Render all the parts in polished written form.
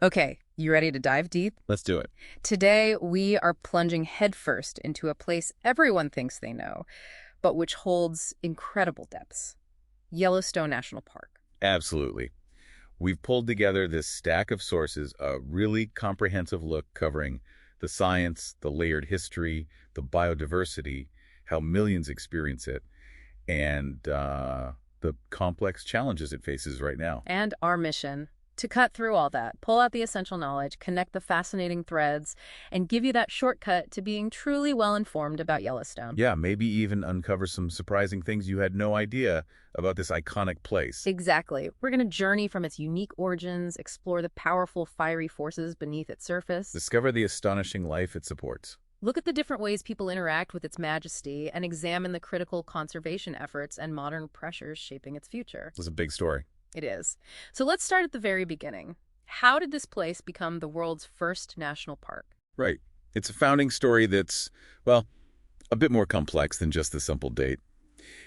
Okay, you ready to dive deep? Let's do it. Today, we are plunging headfirst into a place everyone thinks they know, but which holds incredible depths. Yellowstone National Park. Absolutely. We've pulled together this stack of sources, a really comprehensive look covering the science, the layered history, the biodiversity, how millions experience it, and the complex challenges it faces right now. And our mission to cut through all that, pull out the essential knowledge, connect the fascinating threads, and give you that shortcut to being truly well-informed about Yellowstone. Yeah, maybe even uncover some surprising things you had no idea about this iconic place. Exactly. We're going to journey from its unique origins, explore the powerful fiery forces beneath its surface, Discover the astonishing life it supports. look at the different ways people interact with its majesty, and examine the critical conservation efforts and modern pressures shaping its future. It's a big story. It is. So let's start at the very beginning. How did this place become the world's first national park? Right. It's a founding story that's, well, a bit more complex than just the simple date.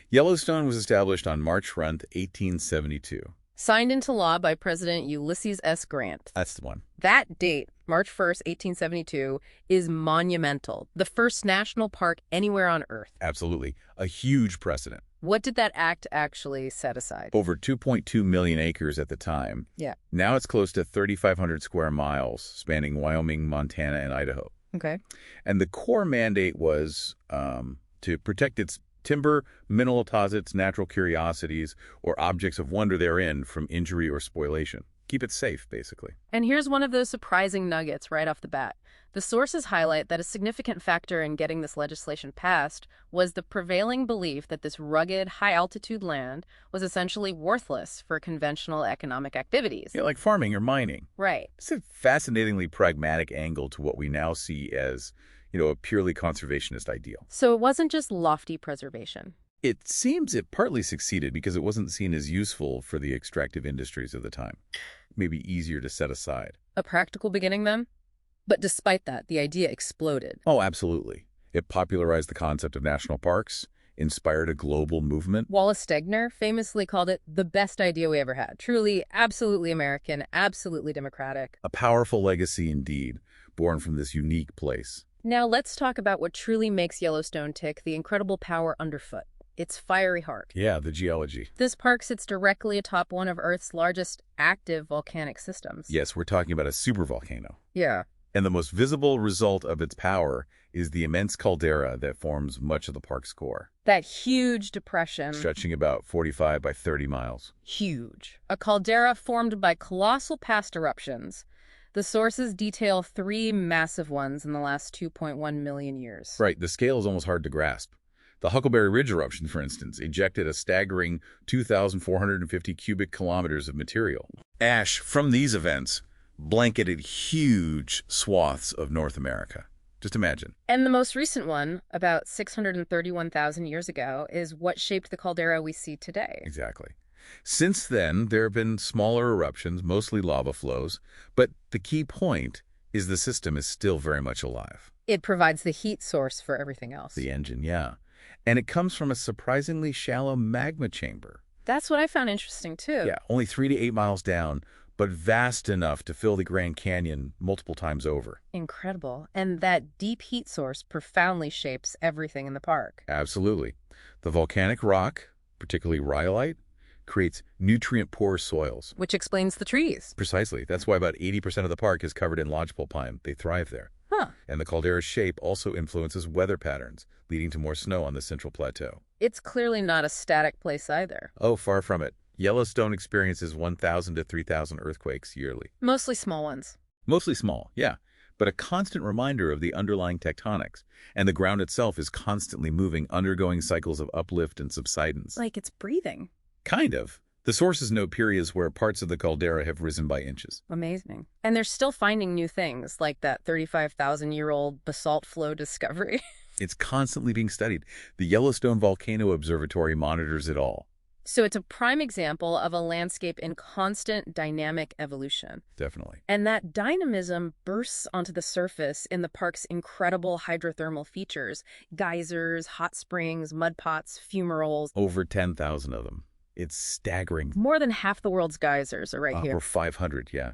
Yellowstone was established on March 1872. Signed into law by President Ulysses S. Grant. That's the one. That date, March 1st, 1872, is monumental. The first national park anywhere on Earth. Absolutely. A huge precedent. What did that act actually set aside? Over 2.2 million acres at the time. Yeah. Now it's close to 3,500 square miles, spanning Wyoming, Montana, and Idaho. Okay. And the core mandate was to protect its timber, mineral deposits, natural curiosities, or objects of wonder therein from injury or spoliation. Keep it safe, basically. And here's one of those surprising nuggets right off the bat. The sources highlight that a significant factor in getting this legislation passed was the prevailing belief that this rugged, high-altitude land was essentially worthless for conventional economic activities. Yeah, like farming or mining. Right. It's a fascinatingly pragmatic angle to what we now see as, a purely conservationist ideal. So it wasn't just lofty preservation. It seems it partly succeeded because it wasn't seen as useful for the extractive industries of the time. Maybe easier to set aside. A practical beginning, then? But despite that, the idea exploded. Oh, absolutely. It popularized the concept of national parks, inspired a global movement. Wallace Stegner famously called it the best idea we ever had. Truly, absolutely American, absolutely democratic. A powerful legacy indeed, born from this unique place. Now let's talk about what truly makes Yellowstone tick, the incredible power underfoot. Its fiery heart. Yeah, the geology. This park sits directly atop one of Earth's largest active volcanic systems. Yes, we're talking about a supervolcano. Yeah. And the most visible result of its power is the immense caldera that forms much of the park's core. That huge depression. Stretching about 45 by 30 miles. Huge. A caldera formed by colossal past eruptions. The sources detail 3 massive ones in the last 2.1 million years. Right, the scale is almost hard to grasp. The Huckleberry Ridge eruption, for instance, ejected a staggering 2,450 cubic kilometers of material. Ash from these events blanketed huge swaths of North America. Just imagine. And the most recent one, about 631,000 years ago, is what shaped the caldera we see today. Exactly. Since then, there have been smaller eruptions, mostly lava flows, but the key point is the system is still very much alive. It provides the heat source for everything else. The engine, yeah. And it comes from a surprisingly shallow magma chamber. That's what I found interesting, too. Yeah, only 3 to 8 miles down, but vast enough to fill the Grand Canyon multiple times over. Incredible. And that deep heat source profoundly shapes everything in the park. Absolutely. The volcanic rock, particularly rhyolite, creates nutrient-poor soils. Which explains the trees. Precisely. That's why about 80% of the park is covered in lodgepole pine. They thrive there. Huh. And the caldera's shape also influences weather patterns, leading to more snow on the central plateau. It's clearly not a static place either. Oh, far from it. Yellowstone experiences 1,000 to 3,000 earthquakes yearly. Mostly small ones. Mostly small, yeah, but a constant reminder of the underlying tectonics. And the ground itself is constantly moving, undergoing cycles of uplift and subsidence. Like it's breathing. Kind of. The sources note periods where parts of the caldera have risen by inches. Amazing. And they're still finding new things, like that 35,000-year-old basalt flow discovery. It's constantly being studied. The Yellowstone Volcano Observatory monitors it all. So it's a prime example of a landscape in constant dynamic evolution. Definitely. And that dynamism bursts onto the surface in the park's incredible hydrothermal features: geysers, hot springs, mud pots, fumaroles. Over 10,000 of them. It's staggering. More than half the world's geysers are right here. Or 500, yeah.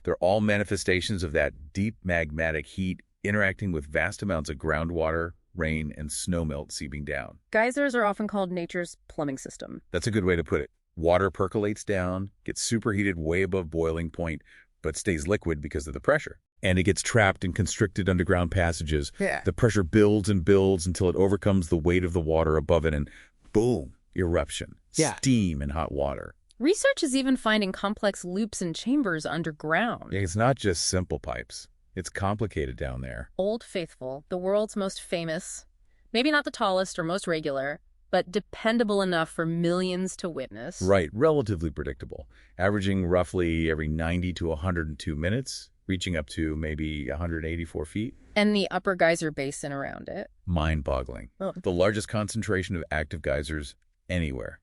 They're all manifestations of that deep magmatic heat interacting with vast amounts of groundwater, rain, and snowmelt seeping down. Geysers are often called nature's plumbing system. That's a good way to put it. Water percolates down, gets superheated way above boiling point, but stays liquid because of the pressure. And it gets trapped in constricted underground passages. Yeah. The pressure builds and builds until it overcomes the weight of the water above it and boom, eruption. Yeah. Steam and hot water. Research is even finding complex loops and chambers underground. Yeah, it's not just simple pipes. It's complicated down there. Old Faithful, the world's most famous, maybe not the tallest or most regular, but dependable enough for millions to witness. Right, relatively predictable. Averaging roughly every 90 to 102 minutes, reaching up to maybe 184 feet. And the upper geyser basin around it. Mind-boggling. Oh. The largest concentration of active geysers anywhere.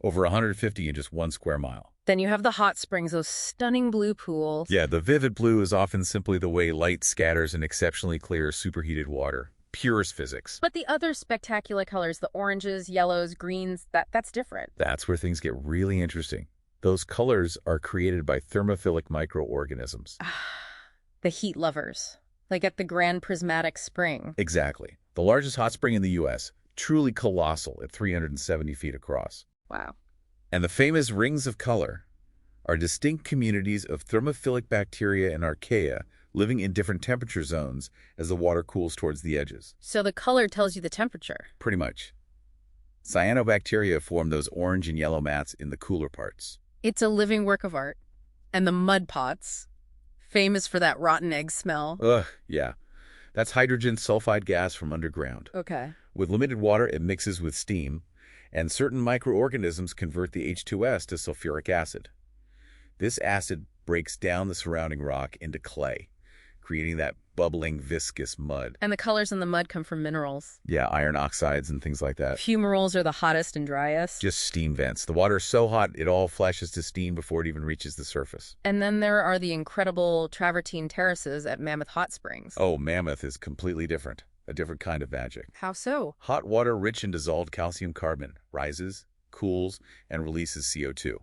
Over 150 in just 1 square mile. Then you have the hot springs, those stunning blue pools. Yeah, the vivid blue is often simply the way light scatters in exceptionally clear, superheated water. Purest physics. But the other spectacular colors, the oranges, yellows, greens, that's different. That's where things get really interesting. Those colors are created by thermophilic microorganisms. The heat lovers, like at the Grand Prismatic Spring. Exactly. The largest hot spring in the U.S., truly colossal at 370 feet across. Wow. And the famous rings of color are distinct communities of thermophilic bacteria and archaea living in different temperature zones as the water cools towards the edges. So the color tells you the temperature. Pretty much. Cyanobacteria form those orange and yellow mats in the cooler parts. It's a living work of art. And the mud pots, famous for that rotten egg smell. Ugh, yeah. That's hydrogen sulfide gas from underground. Okay. With limited water, it mixes with steam, and certain microorganisms convert the H2S to sulfuric acid. This acid breaks down the surrounding rock into clay, creating that bubbling, viscous mud. And the colors in the mud come from minerals. Yeah, iron oxides and things like that. Fumaroles are the hottest and driest. Just steam vents. The water is so hot, it all flashes to steam before it even reaches the surface. And then there are the incredible travertine terraces at Mammoth Hot Springs. Oh, Mammoth is completely different. A different kind of magic. How so? Hot water rich in dissolved calcium carbon rises, cools, and releases CO2.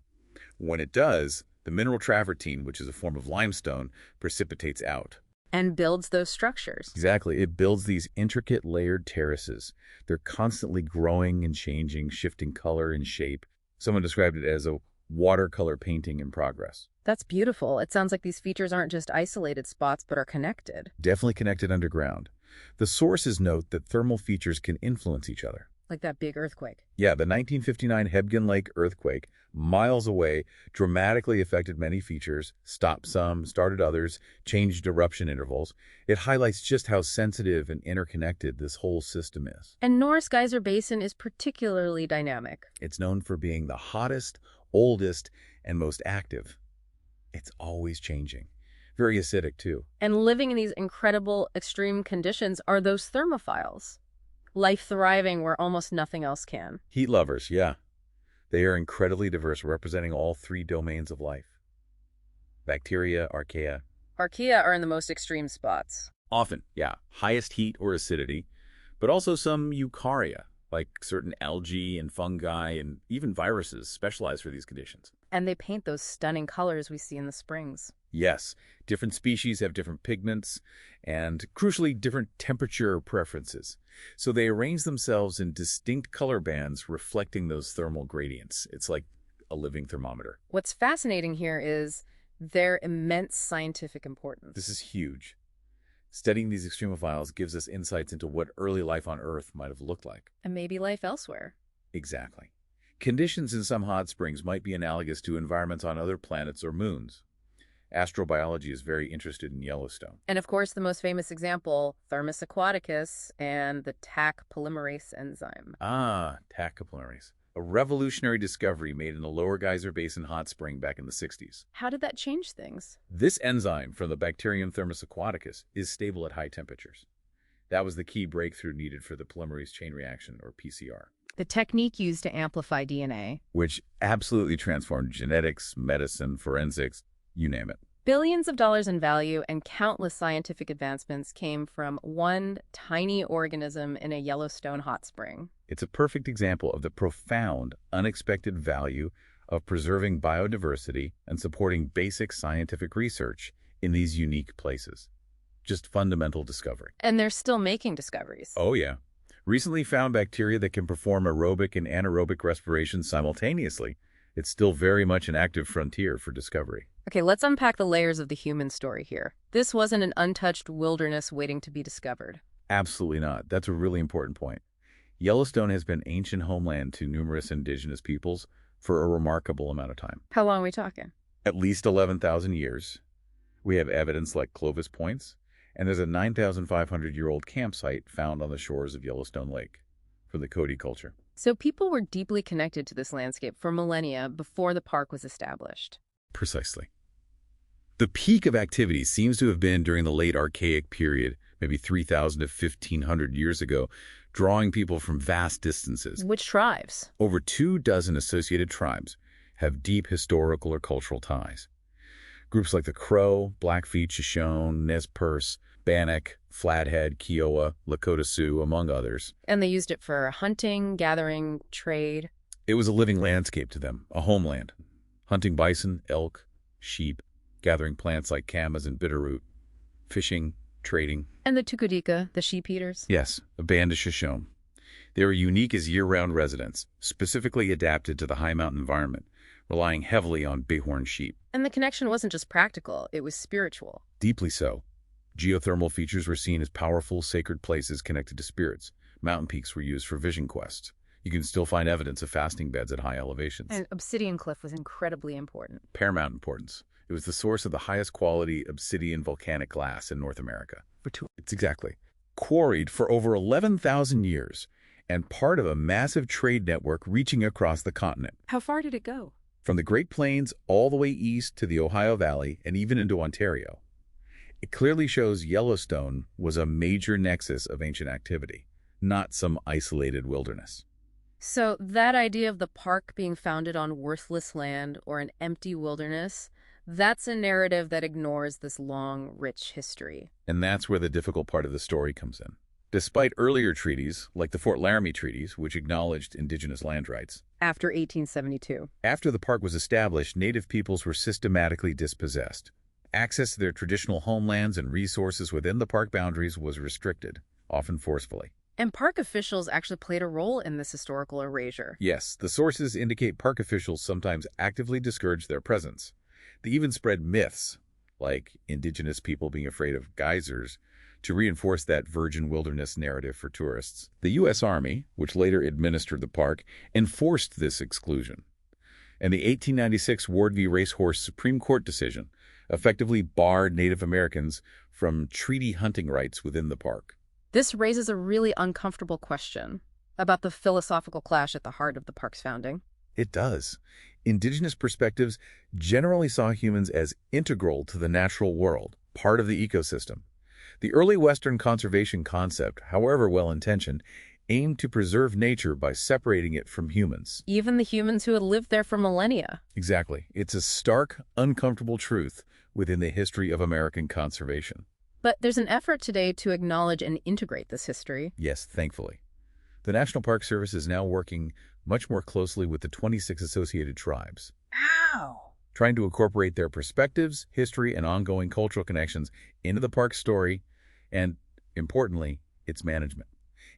When it does, the mineral travertine, which is a form of limestone, precipitates out. And builds those structures. Exactly. It builds these intricate layered terraces. They're constantly growing and changing, shifting color and shape. Someone described it as a watercolor painting in progress. That's beautiful. It sounds like these features aren't just isolated spots, but are connected. Definitely connected underground. The sources note that thermal features can influence each other. Like that big earthquake. Yeah, the 1959 Hebgen Lake earthquake, miles away, dramatically affected many features, stopped some, started others, changed eruption intervals. It highlights just how sensitive and interconnected this whole system is. And Norris Geyser Basin is particularly dynamic. It's known for being the hottest, oldest, and most active. It's always changing. Very acidic, too. And living in these incredible extreme conditions are those thermophiles. Life thriving where almost nothing else can. Heat lovers, yeah. They are incredibly diverse, representing all 3 domains of life. Bacteria, archaea. Archaea are in the most extreme spots. Often, yeah. Highest heat or acidity, but also some eukarya, like certain algae and fungi and even viruses specialized for these conditions. And they paint those stunning colors we see in the springs. Yes, different species have different pigments and, crucially, different temperature preferences. So they arrange themselves in distinct color bands reflecting those thermal gradients. It's like a living thermometer. What's fascinating here is their immense scientific importance. This is huge. Studying these extremophiles gives us insights into what early life on Earth might have looked like. And maybe life elsewhere. Exactly. Conditions in some hot springs might be analogous to environments on other planets or moons. Astrobiology is very interested in Yellowstone. And of course, the most famous example, Thermus aquaticus and the Taq polymerase enzyme. Ah, Taq polymerase. A revolutionary discovery made in the Lower Geyser Basin hot spring back in the 60s. How did that change things? This enzyme from the bacterium Thermus aquaticus is stable at high temperatures. That was the key breakthrough needed for the polymerase chain reaction, or PCR. The technique used to amplify DNA. Which absolutely transformed genetics, medicine, forensics, you name it. Billions of dollars in value and countless scientific advancements came from one tiny organism in a Yellowstone hot spring. It's a perfect example of the profound, unexpected value of preserving biodiversity and supporting basic scientific research in these unique places. Just fundamental discovery. And they're still making discoveries. Oh, yeah. Recently found bacteria that can perform aerobic and anaerobic respiration simultaneously. It's still very much an active frontier for discovery. Okay, let's unpack the layers of the human story here. This wasn't an untouched wilderness waiting to be discovered. Absolutely not. That's a really important point. Yellowstone has been ancient homeland to numerous indigenous peoples for a remarkable amount of time. How long are we talking? At least 11,000 years. We have evidence like Clovis points, and there's a 9,500-year-old campsite found on the shores of Yellowstone Lake from the Cody culture. So people were deeply connected to this landscape for millennia before the park was established. Precisely. The peak of activity seems to have been during the late Archaic period, maybe 3,000 to 1,500 years ago, drawing people from vast distances. Which tribes? Over 24 associated tribes have deep historical or cultural ties. Groups like the Crow, Blackfeet, Shoshone, Nez Perce, Bannock, Flathead, Kiowa, Lakota Sioux, among others. And they used it for hunting, gathering, trade. It was a living landscape to them, a homeland. Hunting bison, elk, sheep, gathering plants like camas and bitterroot, fishing, trading. And the Tukudika, the sheep eaters? Yes, a band of Shoshone. They were unique as year-round residents, specifically adapted to the high mountain environment, relying heavily on bighorn sheep. And the connection wasn't just practical, it was spiritual. Deeply so. Geothermal features were seen as powerful, sacred places connected to spirits. Mountain peaks were used for vision quests. You can still find evidence of fasting beds at high elevations. And Obsidian Cliff was incredibly important. Paramount importance. It was the source of the highest quality obsidian volcanic glass in North America. It's exactly. Quarried for over 11,000 years and part of a massive trade network reaching across the continent. How far did it go? From the Great Plains all the way east to the Ohio Valley and even into Ontario. It clearly shows Yellowstone was a major nexus of ancient activity, not some isolated wilderness. So that idea of the park being founded on worthless land or an empty wilderness, that's a narrative that ignores this long, rich history. And that's where the difficult part of the story comes in. Despite earlier treaties, like the Fort Laramie Treaties, which acknowledged indigenous land rights, After 1872. after the park was established, native peoples were systematically dispossessed. Access to their traditional homelands and resources within the park boundaries was restricted, often forcefully. And park officials actually played a role in this historical erasure. Yes, the sources indicate park officials sometimes actively discouraged their presence. They even spread myths, like indigenous people being afraid of geysers, to reinforce that virgin wilderness narrative for tourists. The U.S. Army, which later administered the park, enforced this exclusion. And the 1896 Ward v. Racehorse Supreme Court decision effectively barred Native Americans from treaty hunting rights within the park. This raises a really uncomfortable question about the philosophical clash at the heart of the park's founding. It does. Indigenous perspectives generally saw humans as integral to the natural world, part of the ecosystem. The early Western conservation concept, however well-intentioned, aimed to preserve nature by separating it from humans. Even the humans who had lived there for millennia. Exactly. It's a stark, uncomfortable truth within the history of American conservation. But there's an effort today to acknowledge and integrate this history. Yes, thankfully. The National Park Service is now working much more closely with the 26 associated tribes. How? Trying to incorporate their perspectives, history, and ongoing cultural connections into the park's story and, importantly, its management.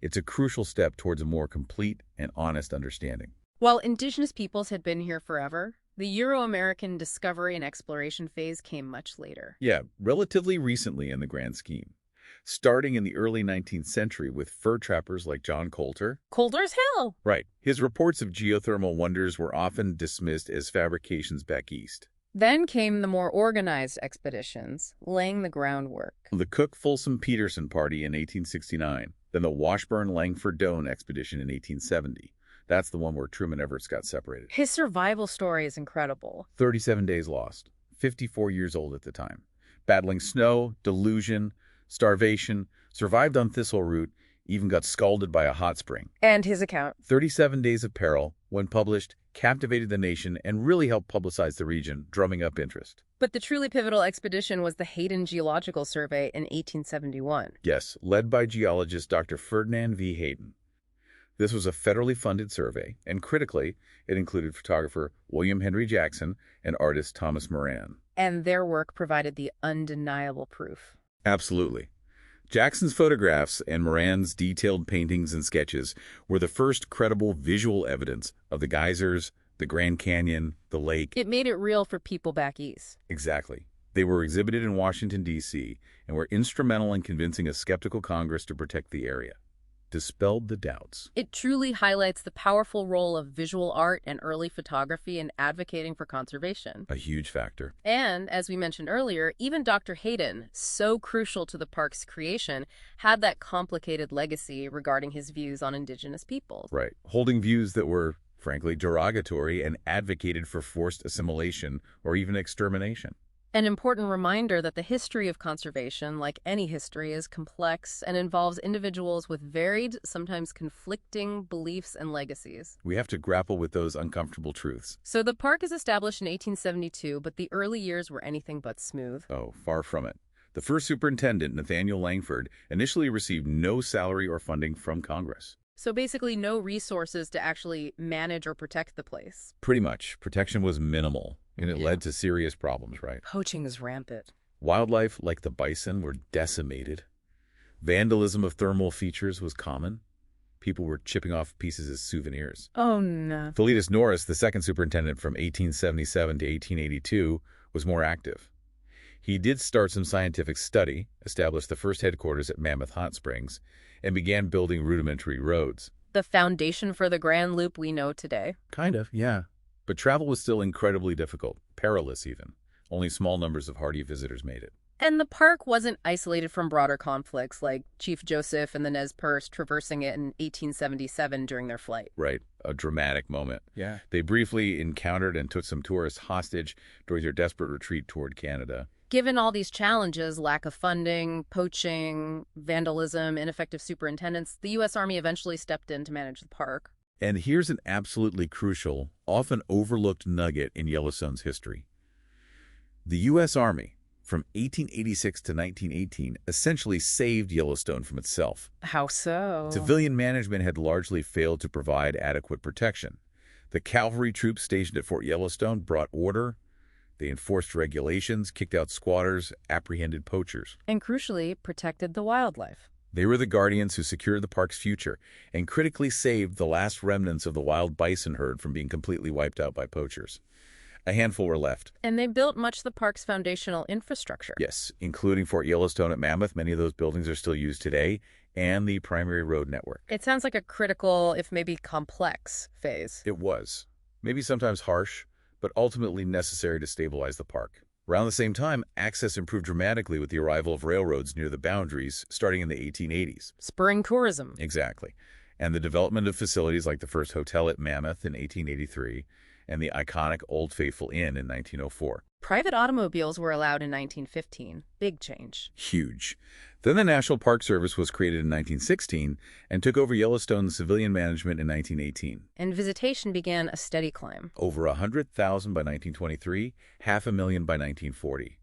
It's a crucial step towards a more complete and honest understanding. While indigenous peoples had been here forever, the Euro-American discovery and exploration phase came much later. Yeah, relatively recently in the grand scheme. Starting in the early 19th century with fur trappers like John Coulter. Coulter's Hill! Right. His reports of geothermal wonders were often dismissed as fabrications back east. Then came the more organized expeditions, laying the groundwork. The Cook-Folsom-Peterson Party in 1869, then the Washburn-Langford-Doane expedition in 1870. That's the one where Truman Everett got separated. His survival story is incredible. 37 days lost, 54 years old at the time. Battling snow, delusion, starvation, survived on thistle root, even got scalded by a hot spring. And his account. 37 Days of Peril, when published, captivated the nation and really helped publicize the region, drumming up interest. But the truly pivotal expedition was the Hayden Geological Survey in 1871. Yes, led by geologist Dr. Ferdinand V. Hayden. This was a federally funded survey, and critically, it included photographer William Henry Jackson and artist Thomas Moran. And their work provided the undeniable proof. Absolutely. Jackson's photographs and Moran's detailed paintings and sketches were the first credible visual evidence of the geysers, the Grand Canyon, the lake. It made it real for people back east. Exactly. They were exhibited in Washington, D.C., and were instrumental in convincing a skeptical Congress to protect the area. Dispelled the doubts. It truly highlights the powerful role of visual art and early photography in advocating for conservation. A huge factor. And, as we mentioned earlier, even Dr. Hayden, so crucial to the park's creation, had that complicated legacy regarding his views on indigenous peoples. Right. Holding views that were, frankly, derogatory and advocated for forced assimilation or even extermination. An important reminder that the history of conservation, like any history, is complex and involves individuals with varied, sometimes conflicting beliefs and legacies. We have to grapple with those uncomfortable truths. So the park is established in 1872, but the early years were anything but smooth. Oh, far from it. The first superintendent, Nathaniel Langford, initially received no salary or funding from Congress. So basically no resources to actually manage or protect the place. Pretty much. Protection was minimal, and it led to serious problems, right? Poaching is rampant. Wildlife, like the bison, were decimated. Vandalism of thermal features was common. People were chipping off pieces as souvenirs. Oh, no. Philetus Norris, the second superintendent from 1877 to 1882, was more active. He did start some scientific study, established the first headquarters at Mammoth Hot Springs, and began building rudimentary roads. The foundation for the Grand Loop we know today. Kind of, yeah. But travel was still incredibly difficult, perilous even. Only small numbers of hardy visitors made it. And the park wasn't isolated from broader conflicts, like Chief Joseph and the Nez Perce traversing it in 1877 during their flight. Right, a dramatic moment. Yeah. They briefly encountered and took some tourists hostage during their desperate retreat toward Canada. Given all these challenges, lack of funding, poaching, vandalism, ineffective superintendents, the U.S. Army eventually stepped in to manage the park. And here's an absolutely crucial, often overlooked nugget in Yellowstone's history. The U.S. Army, from 1886 to 1918, essentially saved Yellowstone from itself. How so? Civilian management had largely failed to provide adequate protection. The cavalry troops stationed at Fort Yellowstone brought order. They enforced regulations, kicked out squatters, apprehended poachers. And crucially, protected the wildlife. They were the guardians who secured the park's future and critically saved the last remnants of the wild bison herd from being completely wiped out by poachers. A handful were left. And they built much of the park's foundational infrastructure. Yes, including Fort Yellowstone at Mammoth. Many of those buildings are still used today, and the primary road network. It sounds like a critical, if maybe complex, phase. It was. Maybe sometimes harsh, but ultimately necessary to stabilize the park. Around the same time, access improved dramatically with the arrival of railroads near the boundaries, starting in the 1880s. Spurring tourism. Exactly. And the development of facilities like the first hotel at Mammoth in 1883 and the iconic Old Faithful Inn in 1904. Private automobiles were allowed in 1915. Big change. Huge. Then the National Park Service was created in 1916 and took over Yellowstone's civilian management in 1918. And visitation began a steady climb. Over 100,000 by 1923, 500,000 by 1940.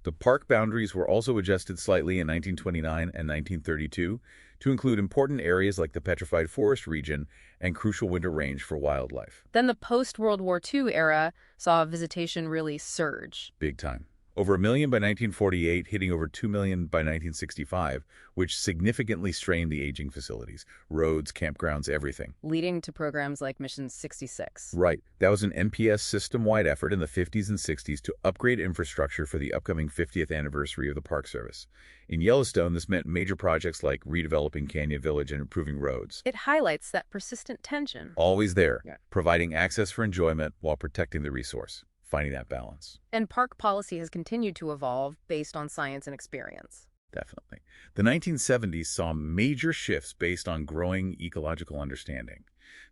The park boundaries were also adjusted slightly in 1929 and 1932 to include important areas like the Petrified Forest region and crucial winter range for wildlife. Then the post-World War II era saw visitation really surge. Big time. Over 1 million by 1948, hitting over 2 million by 1965, which significantly strained the aging facilities, roads, campgrounds, everything. Leading to programs like Mission 66. Right. That was an NPS system-wide effort in the 50s and 60s to upgrade infrastructure for the upcoming 50th anniversary of the Park Service. In Yellowstone, this meant major projects like redeveloping Canyon Village and improving roads. It highlights that persistent tension. Always there, providing access for enjoyment while protecting the resource. Finding that balance. And park policy has continued to evolve based on science and experience. Definitely. The 1970s saw major shifts based on growing ecological understanding.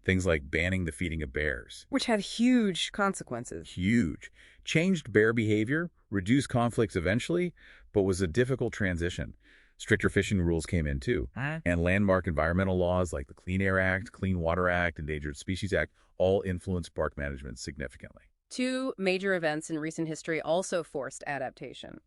Things like banning the feeding of bears. Which had huge consequences. Huge. Changed bear behavior, reduced conflicts eventually, but was a difficult transition. Stricter fishing rules came in too. And landmark environmental laws like the Clean Air Act, Clean Water Act, Endangered Species Act all influenced park management significantly. Two major events in recent history also forced adaptation.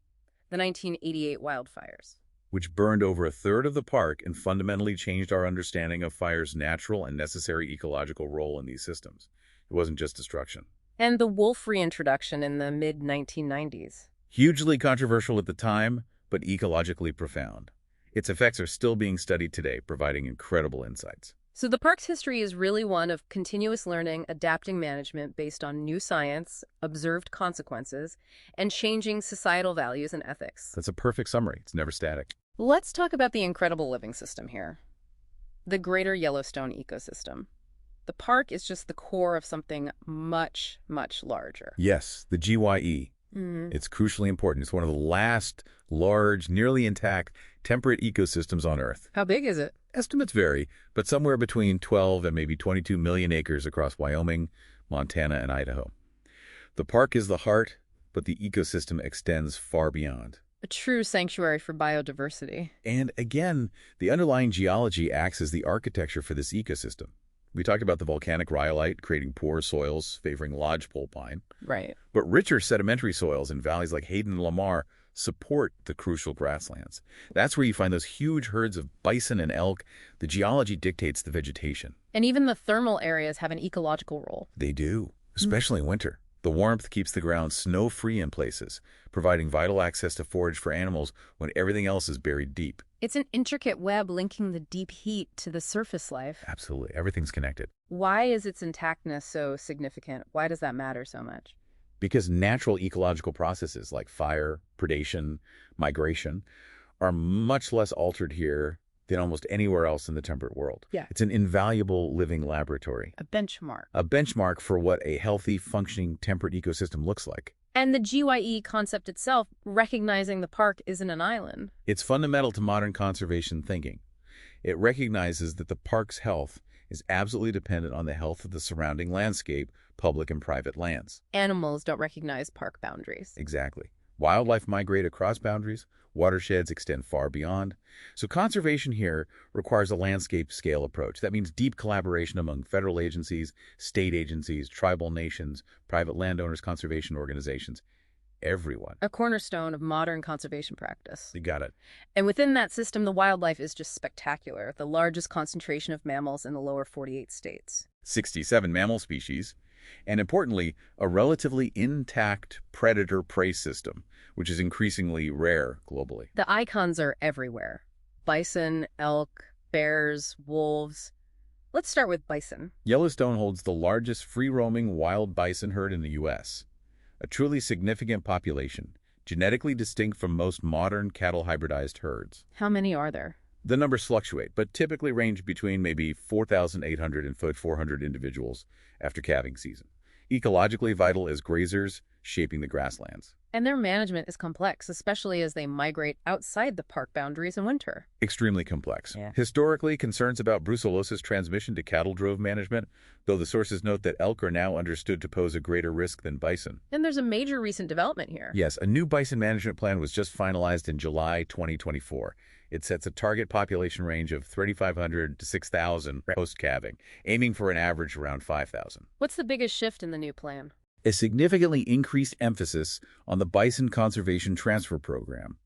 The 1988 wildfires. which burned over a third of the park and fundamentally changed our understanding of fire's natural and necessary ecological role in these systems. It wasn't just destruction. And the wolf reintroduction in the mid-1990s. Hugely controversial at the time, but ecologically profound. Its effects are still being studied today, providing incredible insights. So the park's history is really one of continuous learning, adapting management based on new science, observed consequences, and changing societal values and ethics. That's a perfect summary. It's never static. Let's talk about the incredible living system here. The greater Yellowstone ecosystem. The park is just the core of something much, much larger. Yes, the GYE. It's crucially important. It's one of the last large, nearly intact, temperate ecosystems on Earth. How big is it? Estimates vary, but somewhere between 12 and maybe 22 million acres across Wyoming, Montana, and Idaho. The park is the heart, but the ecosystem extends far beyond. A true sanctuary for biodiversity. And again, the underlying geology acts as the architecture for this ecosystem. We talked about the volcanic rhyolite creating poor soils favoring lodgepole pine. Right. But richer sedimentary soils in valleys like Hayden and Lamar support the crucial grasslands. That's where you find those huge herds of bison and elk. The geology dictates the vegetation. And even the thermal areas have an ecological role. They do, especially in winter. The warmth keeps the ground snow-free in places, providing vital access to forage for animals when everything else is buried deep. It's an intricate web linking the deep heat to the surface life. Absolutely. Everything's connected. Why is its intactness so significant? Why does that matter so much? Because natural ecological processes like fire, predation, migration are much less altered here than almost anywhere else in the temperate world. Yeah. It's an invaluable living laboratory. A benchmark. A benchmark for what a healthy, functioning, temperate ecosystem looks like. And the GYE concept itself, recognizing the park isn't an island. It's fundamental to modern conservation thinking. It recognizes that the park's health is absolutely dependent on the health of the surrounding landscape, public and private lands. Animals don't recognize park boundaries. Exactly. Wildlife migrate across boundaries. Watersheds extend far beyond. So conservation here requires a landscape-scale approach. That means deep collaboration among federal agencies, state agencies, tribal nations, private landowners, conservation organizations, everyone. A cornerstone of modern conservation practice. You got it. And within that system, the wildlife is just spectacular, the largest concentration of mammals in the lower 48 states. 67 mammal species, and importantly, a relatively intact predator-prey system, which is increasingly rare globally. The icons are everywhere. Bison, elk, bears, wolves. Let's start with bison. Yellowstone holds the largest free-roaming wild bison herd in the U.S., a truly significant population, genetically distinct from most modern cattle hybridized herds. How many are there? The numbers fluctuate, but typically range between maybe 4,800 and 400 individuals after calving season. Ecologically vital as grazers, shaping the grasslands. And their management is complex, especially as they migrate outside the park boundaries in winter. Extremely complex. Yeah. Historically, concerns about brucellosis transmission to cattle drove management, though the sources note that elk are now understood to pose a greater risk than bison. And there's a major recent development here. Yes, a new bison management plan was just finalized in July 2024. It sets a target population range of 3,500 to 6,000 post-calving, aiming for an average around 5,000. What's the biggest shift in the new plan? A significantly increased emphasis on the Bison Conservation Transfer Program,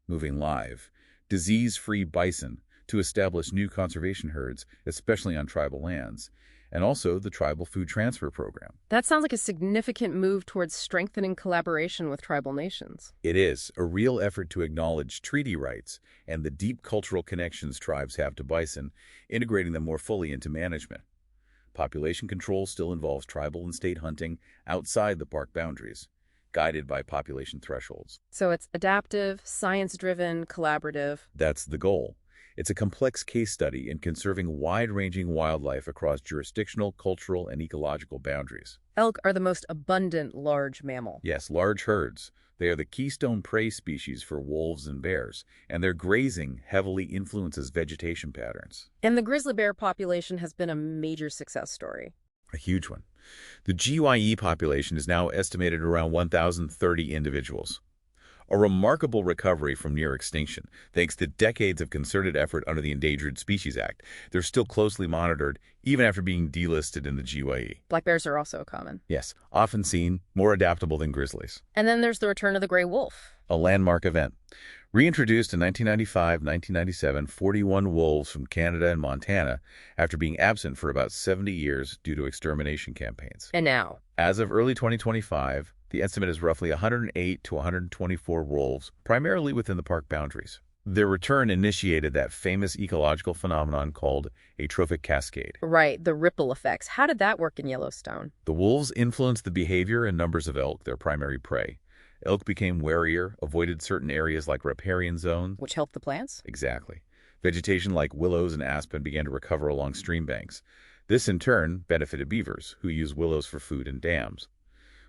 moving live, disease-free bison to establish new conservation herds, especially on tribal lands, and also the Tribal Food Transfer Program. That sounds like a significant move towards strengthening collaboration with tribal nations. It is a real effort to acknowledge treaty rights and the deep cultural connections tribes have to bison, integrating them more fully into management. Population control still involves tribal and state hunting outside the park boundaries, guided by population thresholds. So it's adaptive, science-driven, collaborative. That's the goal. It's a complex case study in conserving wide-ranging wildlife across jurisdictional, cultural, and ecological boundaries. Elk are the most abundant large mammal. Yes, large herds. They are the keystone prey species for wolves and bears, and their grazing heavily influences vegetation patterns. And the grizzly bear population has been a major success story. A huge one. The GYE population is now estimated around 1,030 individuals. A remarkable recovery from near extinction, thanks to decades of concerted effort under the Endangered Species Act. They're still closely monitored, even after being delisted in the GYE. Black bears are also common. Yes, often seen, more adaptable than grizzlies. And then there's the return of the gray wolf. A landmark event. Reintroduced in 1995-1997, 41 wolves from Canada and Montana after being absent for about 70 years due to extermination campaigns. And now, As of early 2025, the estimate is roughly 108 to 124 wolves, primarily within the park boundaries. Their return initiated that famous ecological phenomenon called a trophic cascade. right, the ripple effects. How did that work in Yellowstone? The wolves influenced the behavior and numbers of elk, their primary prey. Elk became warier, avoided certain areas like riparian zones. Which helped the plants? Exactly. Vegetation like willows and aspen began to recover along stream banks. This, in turn, benefited beavers, who use willows for food and dams.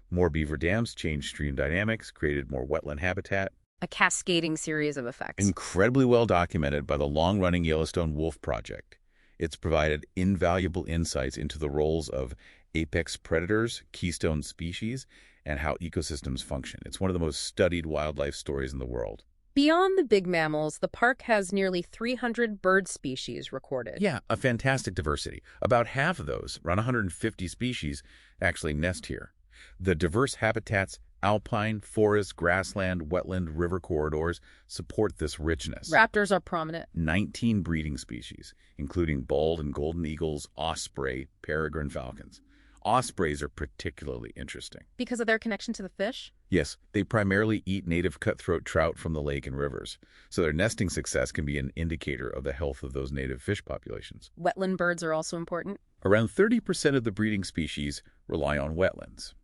More beaver dams changed stream dynamics, created more wetland habitat. A cascading series of effects. Incredibly well documented by the long-running Yellowstone Wolf Project. It's provided invaluable insights into the roles of apex predators, keystone species, and how ecosystems function. It's one of the most studied wildlife stories in the world. Beyond the big mammals, the park has nearly 300 bird species recorded. Yeah, a fantastic diversity. About half of those, around 150 species, actually nest here. The diverse habitats, alpine, forest, grassland, wetland, river corridors, support this richness. Raptors are prominent. 19 breeding species, including bald and golden eagles, osprey, peregrine falcons. Ospreys are particularly interesting. Because of their connection to the fish? Yes, they primarily eat native cutthroat trout from the lake and rivers, so their nesting success can be an indicator of the health of those native fish populations. Wetland birds are also important. Around 30% of the breeding species rely on wetlands.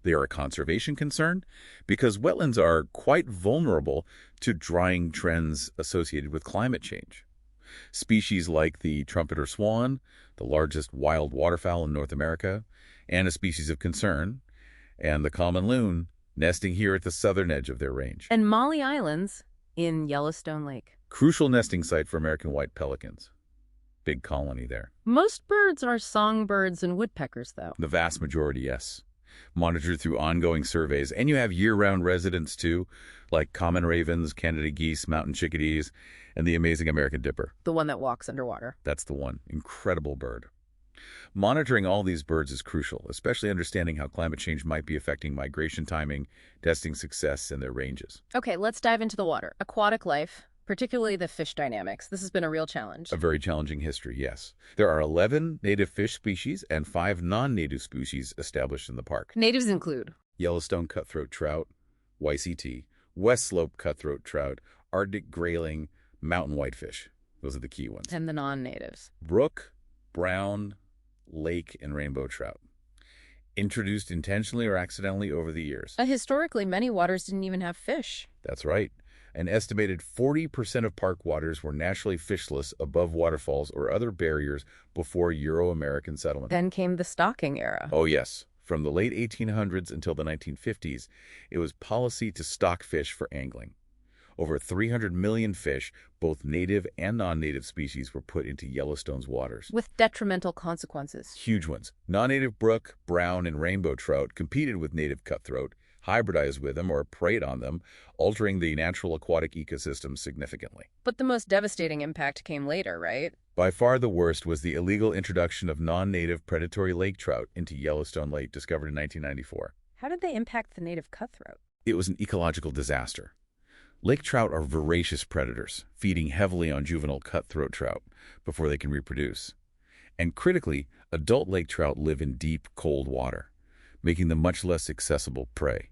They are a conservation concern because wetlands are quite vulnerable to drying trends associated with climate change. Species like the trumpeter swan, the largest wild waterfowl in North America, and a species of concern, and the common loon, nesting here at the southern edge of their range. And Molly Islands in Yellowstone Lake. Crucial nesting site for American white pelicans. Big colony there. Most birds are songbirds and woodpeckers, though. The vast majority, yes. Monitored through ongoing surveys, and you have year-round residents too, like common ravens, Canada geese, mountain chickadees, and the amazing American dipper. The one that walks underwater. That's the one. Incredible bird. Monitoring all these birds is crucial, especially understanding how climate change might be affecting migration timing, nesting success, and their ranges. Okay, let's dive into the water. Aquatic life, particularly the fish dynamics. This has been a real challenge. A very challenging history, yes. There are 11 native fish species and 5 non-native species established in the park. Natives include Yellowstone cutthroat trout, YCT, West Slope cutthroat trout, Arctic grayling, mountain whitefish. Those are the key ones. and the non-natives. Brook, brown, lake, and rainbow trout. Introduced intentionally or accidentally over the years. Historically, many waters didn't even have fish. That's right. An estimated 40% of park waters were naturally fishless above waterfalls or other barriers before Euro-American settlement. Then came the stocking era. Oh, yes. From the late 1800s until the 1950s, it was policy to stock fish for angling. Over 300 million fish, both native and non-native species, were put into Yellowstone's waters. With detrimental consequences. Huge ones. Non-native brook, brown, and rainbow trout competed with native cutthroat, hybridized with them, or preyed on them, altering the natural aquatic ecosystem significantly. But the most devastating impact came later, right? By far the worst was the illegal introduction of non-native predatory lake trout into Yellowstone Lake, discovered in 1994. How did they impact the native cutthroat? It was an ecological disaster. Lake trout are voracious predators, feeding heavily on juvenile cutthroat trout before they can reproduce. And critically, adult lake trout live in deep, cold water, making them much less accessible prey.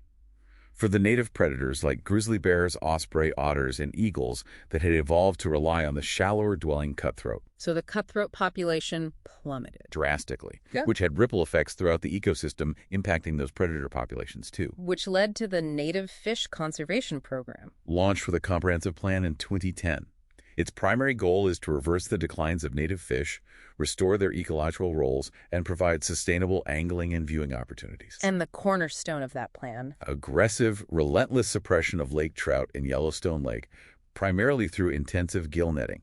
For the native predators like grizzly bears, osprey, otters, and eagles that had evolved to rely on the shallower-dwelling cutthroat. So the cutthroat population plummeted. Drastically, Yeah. which had ripple effects throughout the ecosystem, impacting those predator populations too. Which led to the Native Fish Conservation Program. Launched with a comprehensive plan in 2010. Its primary goal is to reverse the declines of native fish, restore their ecological roles, and provide sustainable angling and viewing opportunities. And the cornerstone of that plan. Aggressive, relentless suppression of lake trout in Yellowstone Lake, primarily through intensive gill netting.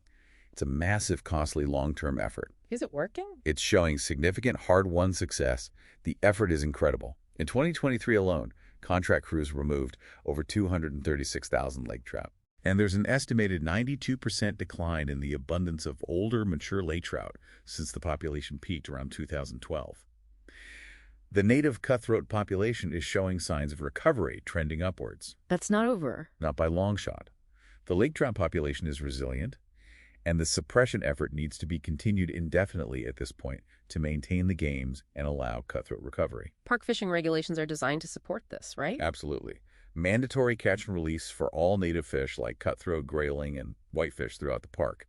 It's a massive, costly, long-term effort. Is it working? It's showing significant hard-won success. The effort is incredible. In 2023 alone, contract crews removed over 236,000 lake trout. And there's an estimated 92% decline in the abundance of older, mature lake trout since the population peaked around 2012. The native cutthroat population is showing signs of recovery, trending upwards. That's not over. Not by long shot. The lake trout population is resilient, and the suppression effort needs to be continued indefinitely at this point to maintain the games and allow cutthroat recovery. Park fishing regulations are designed to support this, right? Absolutely. Mandatory catch and release for all native fish like cutthroat, grayling, and whitefish throughout the park.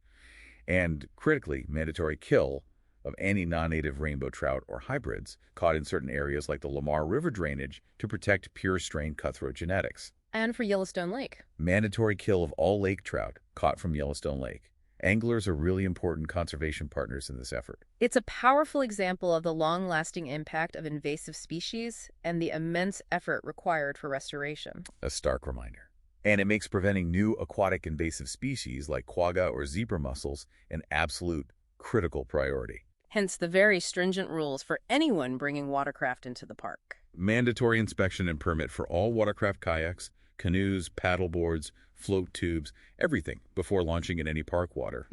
And critically, mandatory kill of any non-native rainbow trout or hybrids caught in certain areas like the Lamar River drainage to protect pure strain cutthroat genetics. And for Yellowstone Lake. Mandatory kill of all lake trout caught from Yellowstone Lake. Anglers are really important conservation partners in this effort. It's a powerful example of the long-lasting impact of invasive species and the immense effort required for restoration. A stark reminder. And it makes preventing new aquatic invasive species like quagga or zebra mussels an absolute critical priority. Hence the very stringent rules for anyone bringing watercraft into the park. Mandatory inspection and permit for all watercraft kayaks, canoes, paddleboards, float tubes, everything before launching in any park water.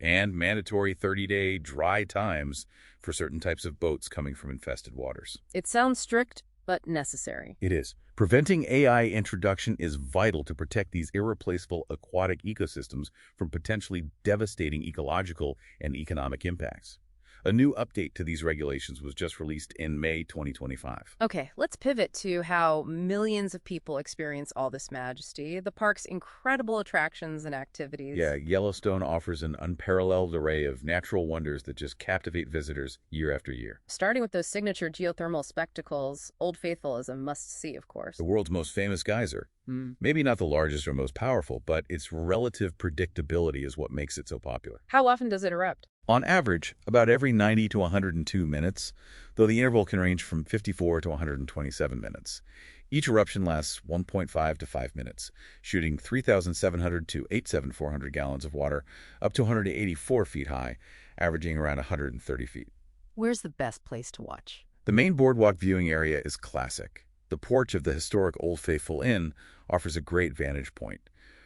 And mandatory 30-day dry times for certain types of boats coming from infested waters. It sounds strict, but necessary. It is. Preventing AI introduction is vital to protect these irreplaceable aquatic ecosystems from potentially devastating ecological and economic impacts. A new update to these regulations was just released in May 2025. Okay, let's pivot to how millions of people experience all this majesty, the park's incredible attractions and activities. Yeah, Yellowstone offers an unparalleled array of natural wonders that just captivate visitors year after year. Starting with those signature geothermal spectacles, Old Faithful is a must-see, of course. The world's most famous geyser. Maybe not the largest or most powerful, but its relative predictability is what makes it so popular. How often does it erupt? On average, about every 90 to 102 minutes, though the interval can range from 54 to 127 minutes. Each eruption lasts 1.5 to 5 minutes, shooting 3,700 to 8,400 gallons of water up to 184 feet high, averaging around 130 feet. Where's the best place to watch? The main boardwalk viewing area is classic. The porch of the historic Old Faithful Inn offers a great vantage point.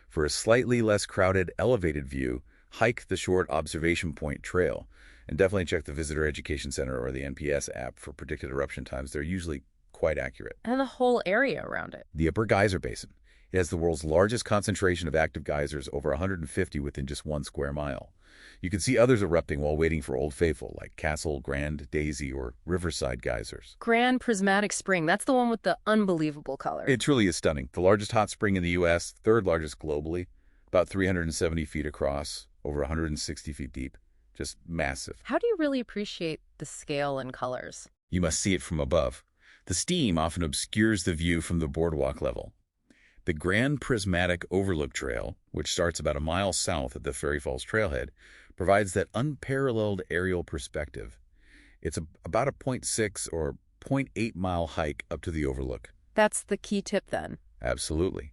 For a slightly less crowded, elevated view, hike the short observation point trail, and definitely check the Visitor Education Center or the NPS app for predicted eruption times. They're usually quite accurate. And the whole area around it. The Upper Geyser Basin. It has the world's largest concentration of active geysers, over 150 within just 1 square mile. You can see others erupting while waiting for Old Faithful, like Castle, Grand, Daisy, or Riverside geysers. Grand Prismatic Spring, that's the one with the unbelievable color. It truly is stunning. The largest hot spring in the U.S., third largest globally, about 370 feet across, over 160 feet deep. Just massive. How do you really appreciate the scale and colors? You must see it from above. The steam often obscures the view from the boardwalk level. The Grand Prismatic Overlook Trail, which starts about a mile south at the Ferry Falls Trailhead, provides that unparalleled aerial perspective. It's about a 0.6 or 0.8 mile hike up to the overlook. That's the key tip then. Absolutely.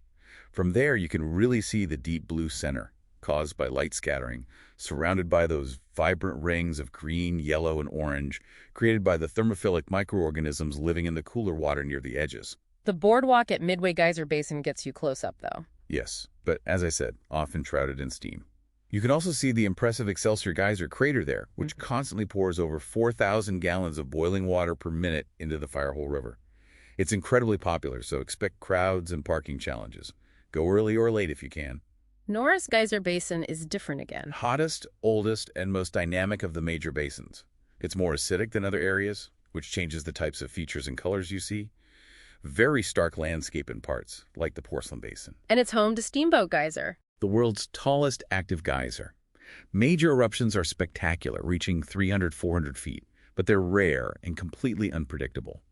From there, you can really see the deep blue center, caused by light scattering, surrounded by those vibrant rings of green, yellow, and orange, created by the thermophilic microorganisms living in the cooler water near the edges. The boardwalk at Midway Geyser Basin gets you close up, though. Yes, but as I said, often shrouded in steam. You can also see the impressive Excelsior Geyser crater there, which constantly pours over 4,000 gallons of boiling water per minute into the Firehole River. It's incredibly popular, so expect crowds and parking challenges. Go early or late if you can. Norris Geyser Basin is different again. Hottest, oldest, and most dynamic of the major basins. It's more acidic than other areas, which changes the types of features and colors you see. Very stark landscape in parts, like the Porcelain Basin. And it's home to Steamboat Geyser, the world's tallest active geyser. Major eruptions are spectacular, reaching 300-400 feet, but they're rare and completely unpredictable.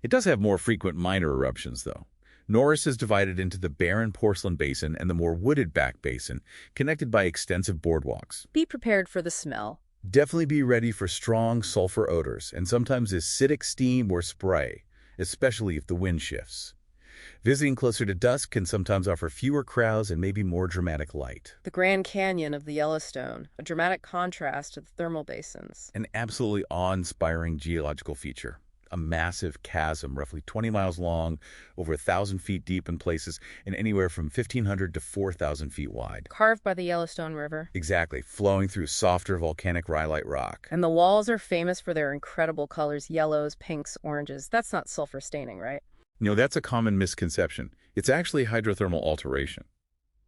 It does have more frequent minor eruptions, though. Norris is divided into the barren Porcelain Basin and the more wooded Back Basin, connected by extensive boardwalks. Be prepared for the smell. Definitely be ready for strong sulfur odors and sometimes acidic steam or spray, especially if the wind shifts. Visiting closer to dusk can sometimes offer fewer crowds and maybe more dramatic light. The Grand Canyon of the Yellowstone, a dramatic contrast to the thermal basins. An absolutely awe-inspiring geological feature. A massive chasm, roughly 20 miles long, over 1,000 feet deep in places, and anywhere from 1,500 to 4,000 feet wide. Carved by the Yellowstone River. Exactly, flowing through softer volcanic rhyolite rock. And the walls are famous for their incredible colors, yellows, pinks, oranges. That's not sulfur staining, right? That's a common misconception. It's actually hydrothermal alteration.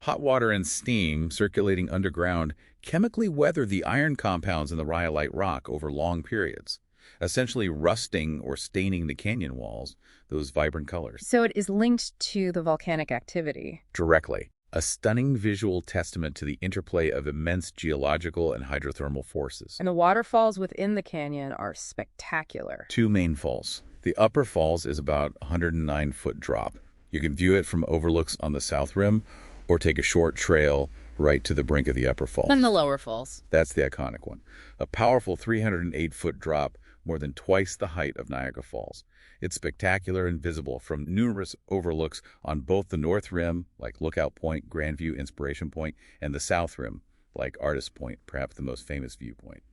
Hot water and steam circulating underground chemically weather the iron compounds in the rhyolite rock over long periods, essentially rusting or staining the canyon walls, those vibrant colors. So it is linked to the volcanic activity. Directly. A stunning visual testament to the interplay of immense geological and hydrothermal forces. And the waterfalls within the canyon are spectacular. Two main falls. The upper falls is about a 109-foot drop. You can view it from overlooks on the south rim or take a short trail right to the brink of the upper falls. And the lower falls. That's the iconic one. A powerful 308-foot drop, more than twice the height of Niagara Falls. It's spectacular and visible from numerous overlooks on both the north rim, like Lookout Point, Grandview, Inspiration Point, and the south rim, like Artist Point, perhaps the most famous viewpoint.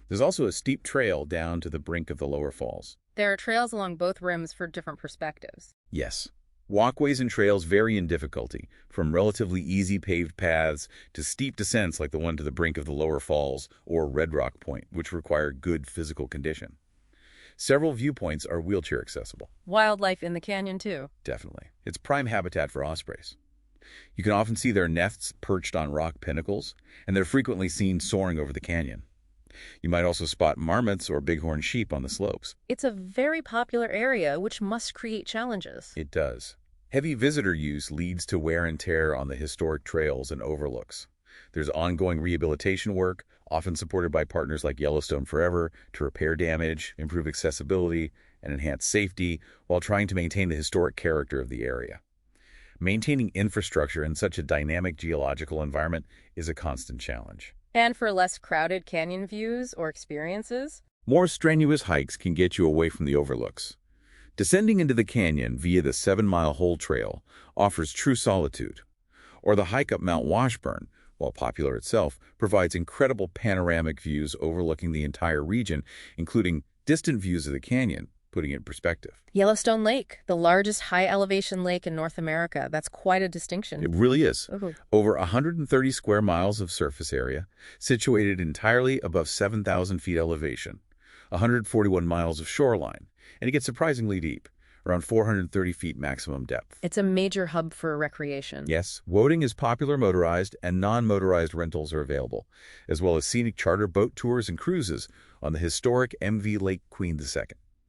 There's also a steep trail down to the brink of the lower falls. There are trails along both rims for different perspectives. Yes. Walkways and trails vary in difficulty, from relatively easy paved paths to steep descents like the one to the brink of the lower falls or Red Rock Point, which require good physical condition. Several viewpoints are wheelchair accessible. Wildlife in the canyon, too. Definitely. It's prime habitat for ospreys. You can often see their nests perched on rock pinnacles, and they're frequently seen soaring over the canyon. You might also spot marmots or bighorn sheep on the slopes. It's a very popular area, which must create challenges. It does. Heavy visitor use leads to wear and tear on the historic trails and overlooks. There's ongoing rehabilitation work, often supported by partners like Yellowstone Forever, to repair damage, improve accessibility, and enhance safety while trying to maintain the historic character of the area. Maintaining infrastructure in such a dynamic geological environment is a constant challenge. And for less crowded canyon views or experiences? More strenuous hikes can get you away from the overlooks. Descending into the canyon via the 7-mile Hole Trail offers true solitude. Or the hike up Mount Washburn, while popular itself, provides incredible panoramic views overlooking the entire region, including distant views of the canyon, putting it in perspective. Yellowstone Lake, the largest high-elevation lake in North America. That's quite a distinction. It really is. Ooh. Over 130 square miles of surface area, situated entirely above 7,000 feet elevation, 141 miles of shoreline, and it gets surprisingly deep, around 430 feet maximum depth. It's a major hub for recreation. Yes, boating is popular motorized, and non-motorized rentals are available, as well as scenic charter boat tours and cruises on the historic MV Lake Queen II.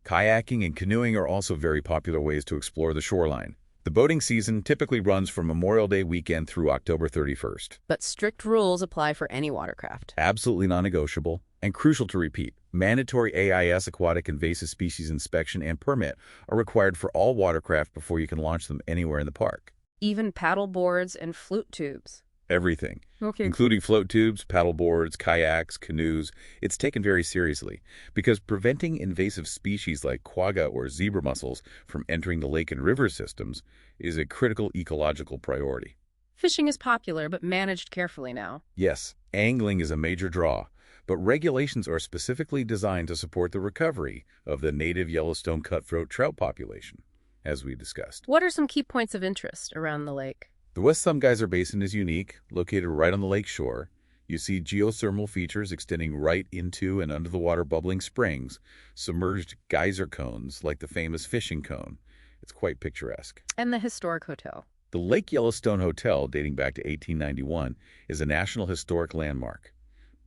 Kayaking and canoeing are also very popular ways to explore the shoreline. The boating season typically runs from Memorial Day weekend through October 31st. But strict rules apply for any watercraft. Absolutely non-negotiable and crucial to repeat. Mandatory AIS aquatic invasive species inspection and permit are required for all watercraft before you can launch them anywhere in the park. Even paddle boards and flute tubes. Everything, Okay. including float tubes, paddle boards, kayaks, canoes, it's taken very seriously because preventing invasive species like quagga or zebra mussels from entering the lake and river systems is a critical ecological priority. Fishing is popular, but managed carefully now. Yes, angling is a major draw, but regulations are specifically designed to support the recovery of the native Yellowstone cutthroat trout population, as we discussed. What are some key points of interest around the lake? The West Thumb Geyser Basin is unique, located right on the lake shore. You see geothermal features extending right into and under the water bubbling springs, submerged geyser cones like the famous fishing cone. It's quite picturesque. And the historic hotel. The Lake Yellowstone Hotel, dating back to 1891, is a National Historic Landmark.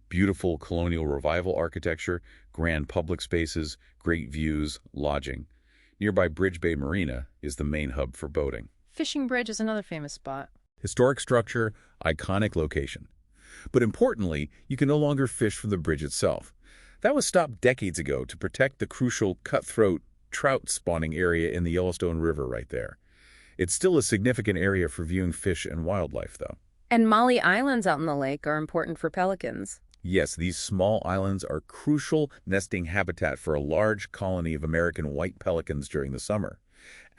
Beautiful colonial revival architecture, grand public spaces, great views, lodging. Nearby Bridge Bay Marina is the main hub for boating. Fishing Bridge is another famous spot. Historic structure, iconic location. But importantly, you can no longer fish from the bridge itself. That was stopped decades ago to protect the crucial cutthroat trout spawning area in the Yellowstone River right there. It's still a significant area for viewing fish and wildlife, though. And Molly Islands out in the lake are important for pelicans. Yes, these small islands are crucial nesting habitat for a large colony of American white pelicans during the summer.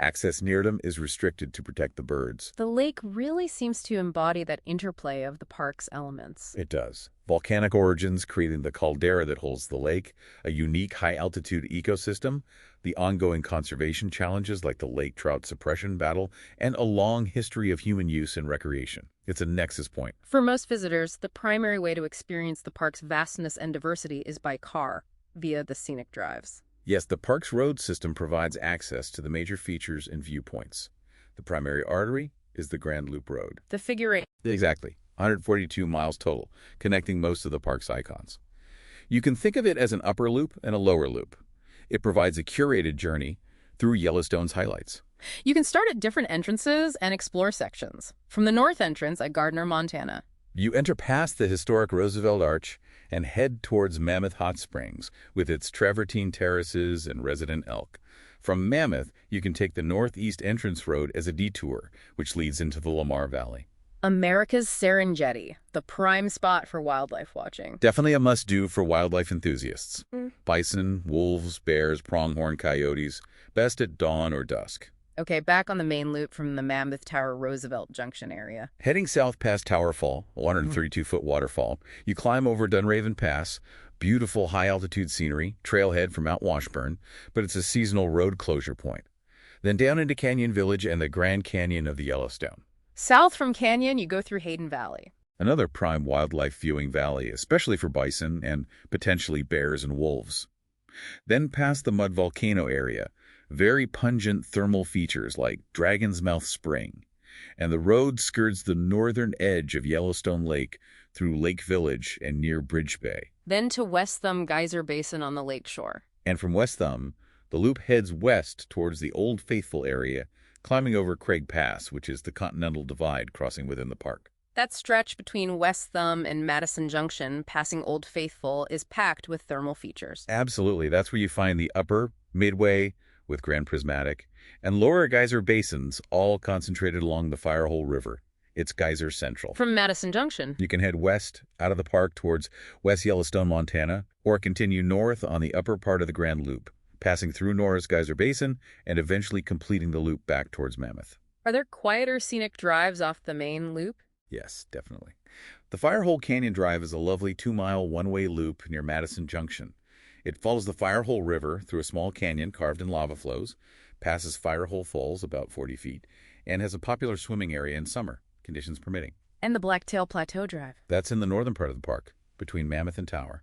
Access near them is restricted to protect the birds. The lake really seems to embody that interplay of the park's elements. It does. Volcanic origins creating the caldera that holds the lake, a unique high-altitude ecosystem, the ongoing conservation challenges like the lake trout suppression battle, and a long history of human use and recreation. It's a nexus point. For most visitors, the primary way to experience the park's vastness and diversity is by car, via the scenic drives. Yes, the park's road system provides access to the major features and viewpoints. The primary artery, is the Grand Loop Road. The figure eight. Exactly. 142 miles total, connecting most of the park's icons. You can think of it as an upper loop and a lower loop. It provides a curated journey through Yellowstone's highlights. You can start at different entrances and explore sections. From the north entrance at Gardner, Montana. You enter past the historic Roosevelt Arch and head towards Mammoth Hot Springs with its travertine terraces and resident elk. From Mammoth, you can take the northeast entrance road as a detour, which leads into the Lamar Valley. America's Serengeti, the prime spot for wildlife watching. Definitely a must-do for wildlife enthusiasts. Mm. Bison, wolves, bears, pronghorn coyotes, best at dawn or dusk. Okay, back on the main loop from the Mammoth Tower Roosevelt Junction area. Heading south past Tower Fall, a 132-foot waterfall, you climb over Dunraven Pass, beautiful high-altitude scenery, trailhead from Mount Washburn, but it's a seasonal road closure point. Then down into Canyon Village and the Grand Canyon of the Yellowstone. South from Canyon, you go through Hayden Valley. Another prime wildlife viewing valley, especially for bison and potentially bears and wolves. Then past the Mud Volcano area, very pungent thermal features like Dragon's Mouth Spring, and the road skirts the northern edge of Yellowstone Lake through Lake Village and near Bridge Bay. Then to West Thumb Geyser Basin on the lake shore. And from West Thumb, the loop heads west towards the Old Faithful area, climbing over Craig Pass, which is the Continental Divide crossing within the park. That stretch between West Thumb and Madison Junction, passing Old Faithful, is packed with thermal features. Absolutely. That's where you find the upper, midway, with Grand Prismatic, and lower geyser basins, all concentrated along the Firehole River. It's Geyser Central. From Madison Junction, You can head west out of the park towards West Yellowstone, Montana, or continue north on the upper part of the Grand Loop, passing through Norris Geyser Basin and eventually completing the loop back towards Mammoth. are there quieter scenic drives off the main loop? Yes, definitely. The Firehole Canyon Drive is a lovely 2-mile one-way loop near Madison Junction. It follows the Firehole River through a small canyon carved in lava flows, passes Firehole Falls about 40 feet, and has a popular swimming area in summer, conditions permitting. And the Blacktail Plateau Drive. That's in the northern part of the park, between Mammoth and Tower.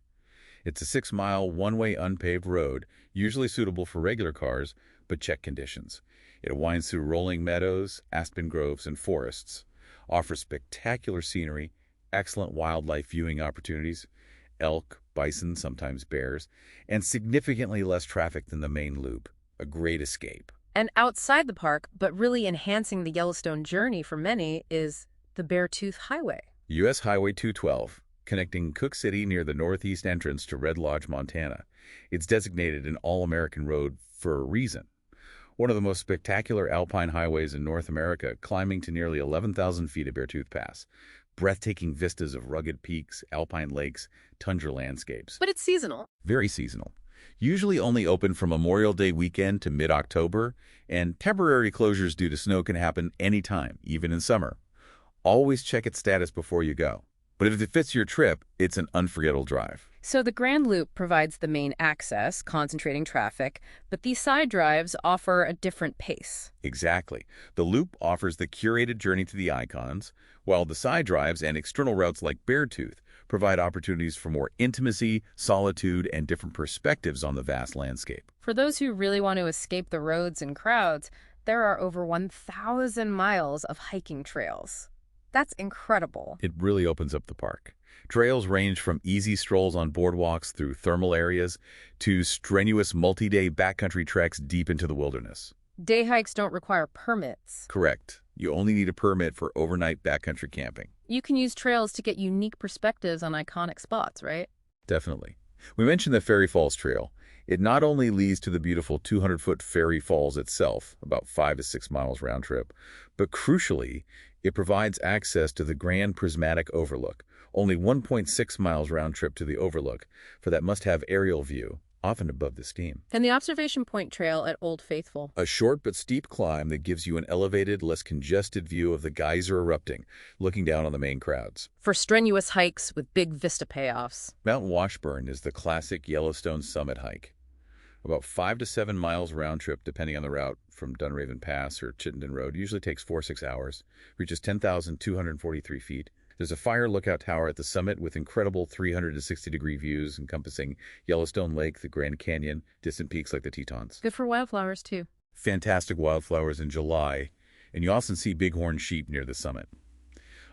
It's a 6-mile, one-way unpaved road, usually suitable for regular cars, but check conditions. It winds through rolling meadows, aspen groves, and forests, offers spectacular scenery, excellent wildlife viewing opportunities, elk, bison, sometimes bears, and significantly less traffic than the main loop. A great escape. And outside the park, but really enhancing the Yellowstone journey for many, is the Beartooth Highway. U.S. Highway 212, connecting Cook City near the northeast entrance to Red Lodge, Montana. It's designated an all-American road for a reason. One of the most spectacular alpine highways in North America, climbing to nearly 11,000 feet of Beartooth Pass. Breathtaking vistas of rugged peaks, alpine lakes, tundra landscapes. But it's seasonal. Very seasonal. Usually only open from Memorial Day weekend to mid-October, and temporary closures due to snow can happen anytime, even in summer. Always check its status before you go. But if it fits your trip, it's an unforgettable drive. So the Grand Loop provides the main access, concentrating traffic, but these side drives offer a different pace. Exactly. The loop offers the curated journey to the icons, while the side drives and external routes like Beartooth provide opportunities for more intimacy, solitude, and different perspectives on the vast landscape. For those who really want to escape the roads and crowds, there are over 1,000 miles of hiking trails. That's incredible. It really opens up the park. Trails range from easy strolls on boardwalks through thermal areas to strenuous multi-day backcountry treks deep into the wilderness. Day hikes don't require permits. Correct. You only need a permit for overnight backcountry camping. You can use trails to get unique perspectives on iconic spots, right? Definitely. We mentioned the Fairy Falls Trail. It not only leads to the beautiful 200-foot Fairy Falls itself, about 5 to 6 miles round trip, but crucially, it provides access to the Grand Prismatic Overlook, only 1.6 miles round trip to the overlook for that must-have aerial view, often above the steam. And the Observation Point Trail at Old Faithful. A short but steep climb that gives you an elevated, less congested view of the geyser erupting, looking down on the main crowds. For strenuous hikes with big vista payoffs. Mount Washburn is the classic Yellowstone summit hike. About 5 to 7 miles round trip, depending on the route, from Dunraven Pass or Chittenden Road. Usually takes 4 or 6 hours. Reaches 10,243 feet. There's a fire lookout tower at the summit with incredible 360-degree views encompassing Yellowstone Lake, the Grand Canyon, distant peaks like the Tetons. Good for wildflowers, too. Fantastic wildflowers in July and you often see bighorn sheep near the summit.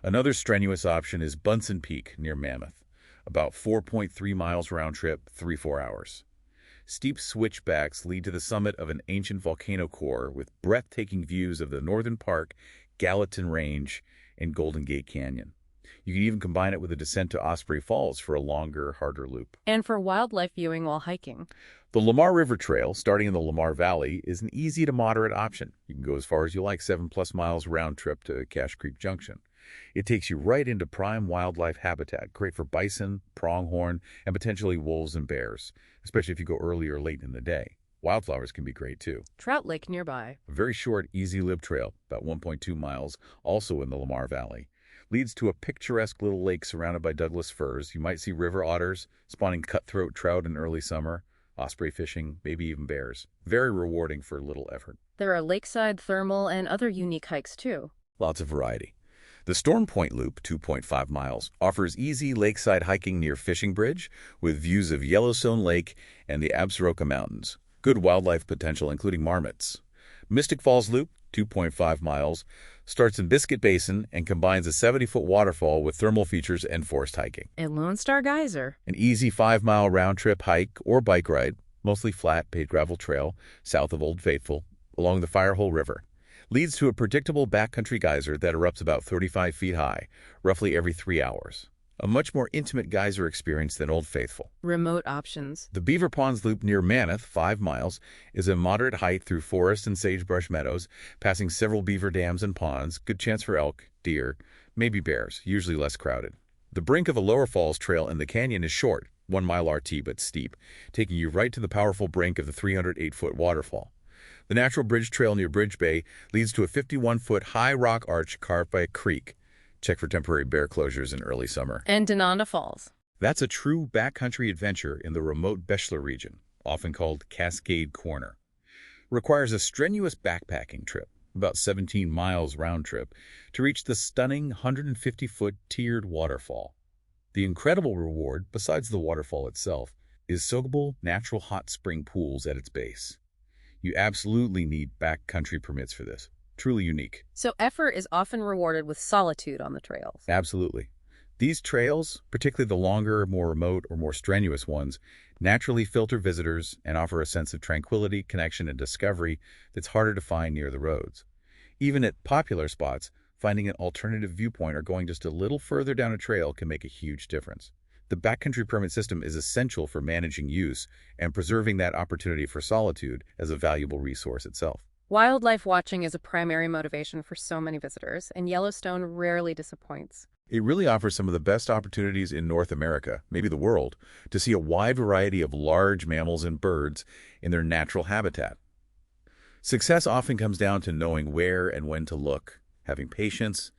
Another strenuous option is Bunsen Peak near Mammoth, about 4.3 miles round trip, 3-4 hours. Steep switchbacks lead to the summit of an ancient volcano core with breathtaking views of the Northern Park, Gallatin Range, and Golden Gate Canyon. You can even combine it with a descent to Osprey Falls for a longer, harder loop. And for wildlife viewing while hiking. The Lamar River Trail, starting in the Lamar Valley, is an easy to moderate option. You can go as far as you like, 7+ miles round trip to Cache Creek Junction. It takes you right into prime wildlife habitat, great for bison, pronghorn, and potentially wolves and bears, especially if you go early or late in the day. Wildflowers can be great too. Trout Lake nearby. A very short, easy lib trail, about 1.2 miles, also in the Lamar Valley, leads to a picturesque little lake surrounded by Douglas firs. You might see river otters, spawning cutthroat trout in early summer, osprey fishing, maybe even bears. Very rewarding for little effort. There are lakeside, thermal, and other unique hikes too. Lots of variety. The Storm Point Loop, 2.5 miles, offers easy lakeside hiking near Fishing Bridge with views of Yellowstone Lake and the Absaroka Mountains. Good wildlife potential, including marmots. Mystic Falls Loop, 2.5 miles, starts in Biscuit Basin and combines a 70-foot waterfall with thermal features and forest hiking. And Lone Star Geyser. An easy 5-mile round-trip hike or bike ride, mostly flat, paved gravel trail, south of Old Faithful, along the Firehole River. Leads to a predictable backcountry geyser that erupts about 35 feet high, roughly every 3 hours. A much more intimate geyser experience than Old Faithful. Remote options. The Beaver Ponds Loop near Mammoth, 5 miles, is a moderate height through forest and sagebrush meadows, passing several beaver dams and ponds, good chance for elk, deer, maybe bears, usually less crowded. The brink of a lower falls trail in the canyon is short, 1 mile RT but steep, taking you right to the powerful brink of the 308-foot waterfall. The Natural Bridge Trail near Bridge Bay leads to a 51-foot high rock arch carved by a creek. Check for temporary bear closures in early summer. And Denonda Falls. That's a true backcountry adventure in the remote Bechler region, often called Cascade Corner. Requires a strenuous backpacking trip, about 17 miles round trip, to reach the stunning 150-foot tiered waterfall. The incredible reward, besides the waterfall itself, is soakable natural hot spring pools at its base. You absolutely need backcountry permits for this. Truly unique. So effort is often rewarded with solitude on the trails. Absolutely. These trails, particularly the longer, more remote, or more strenuous ones, naturally filter visitors and offer a sense of tranquility, connection, and discovery that's harder to find near the roads. Even at popular spots, finding an alternative viewpoint or going just a little further down a trail can make a huge difference. The backcountry permit system is essential for managing use and preserving that opportunity for solitude as a valuable resource itself. Wildlife watching is a primary motivation for so many visitors, and Yellowstone rarely disappoints. It really offers some of the best opportunities in North America, maybe the world, to see a wide variety of large mammals and birds in their natural habitat. Success often comes down to knowing where and when to look, having patience,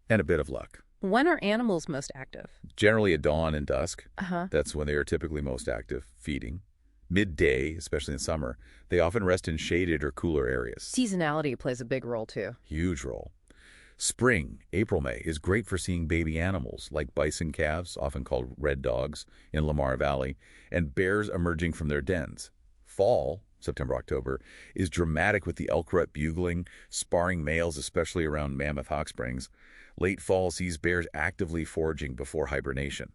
and a bit of luck. When are animals most active? Generally at dawn and dusk. Uh-huh. That's when they are typically most active, feeding. Midday, especially in summer, they often rest in shaded or cooler areas. Seasonality plays a big role too. Huge role. Spring, April, May, is great for seeing baby animals like bison calves, often called red dogs, in Lamar Valley, and bears emerging from their dens. Fall, September, October, is dramatic with the elk rut bugling, sparring males, especially around Mammoth Hot Springs. Late fall sees bears actively foraging before hibernation.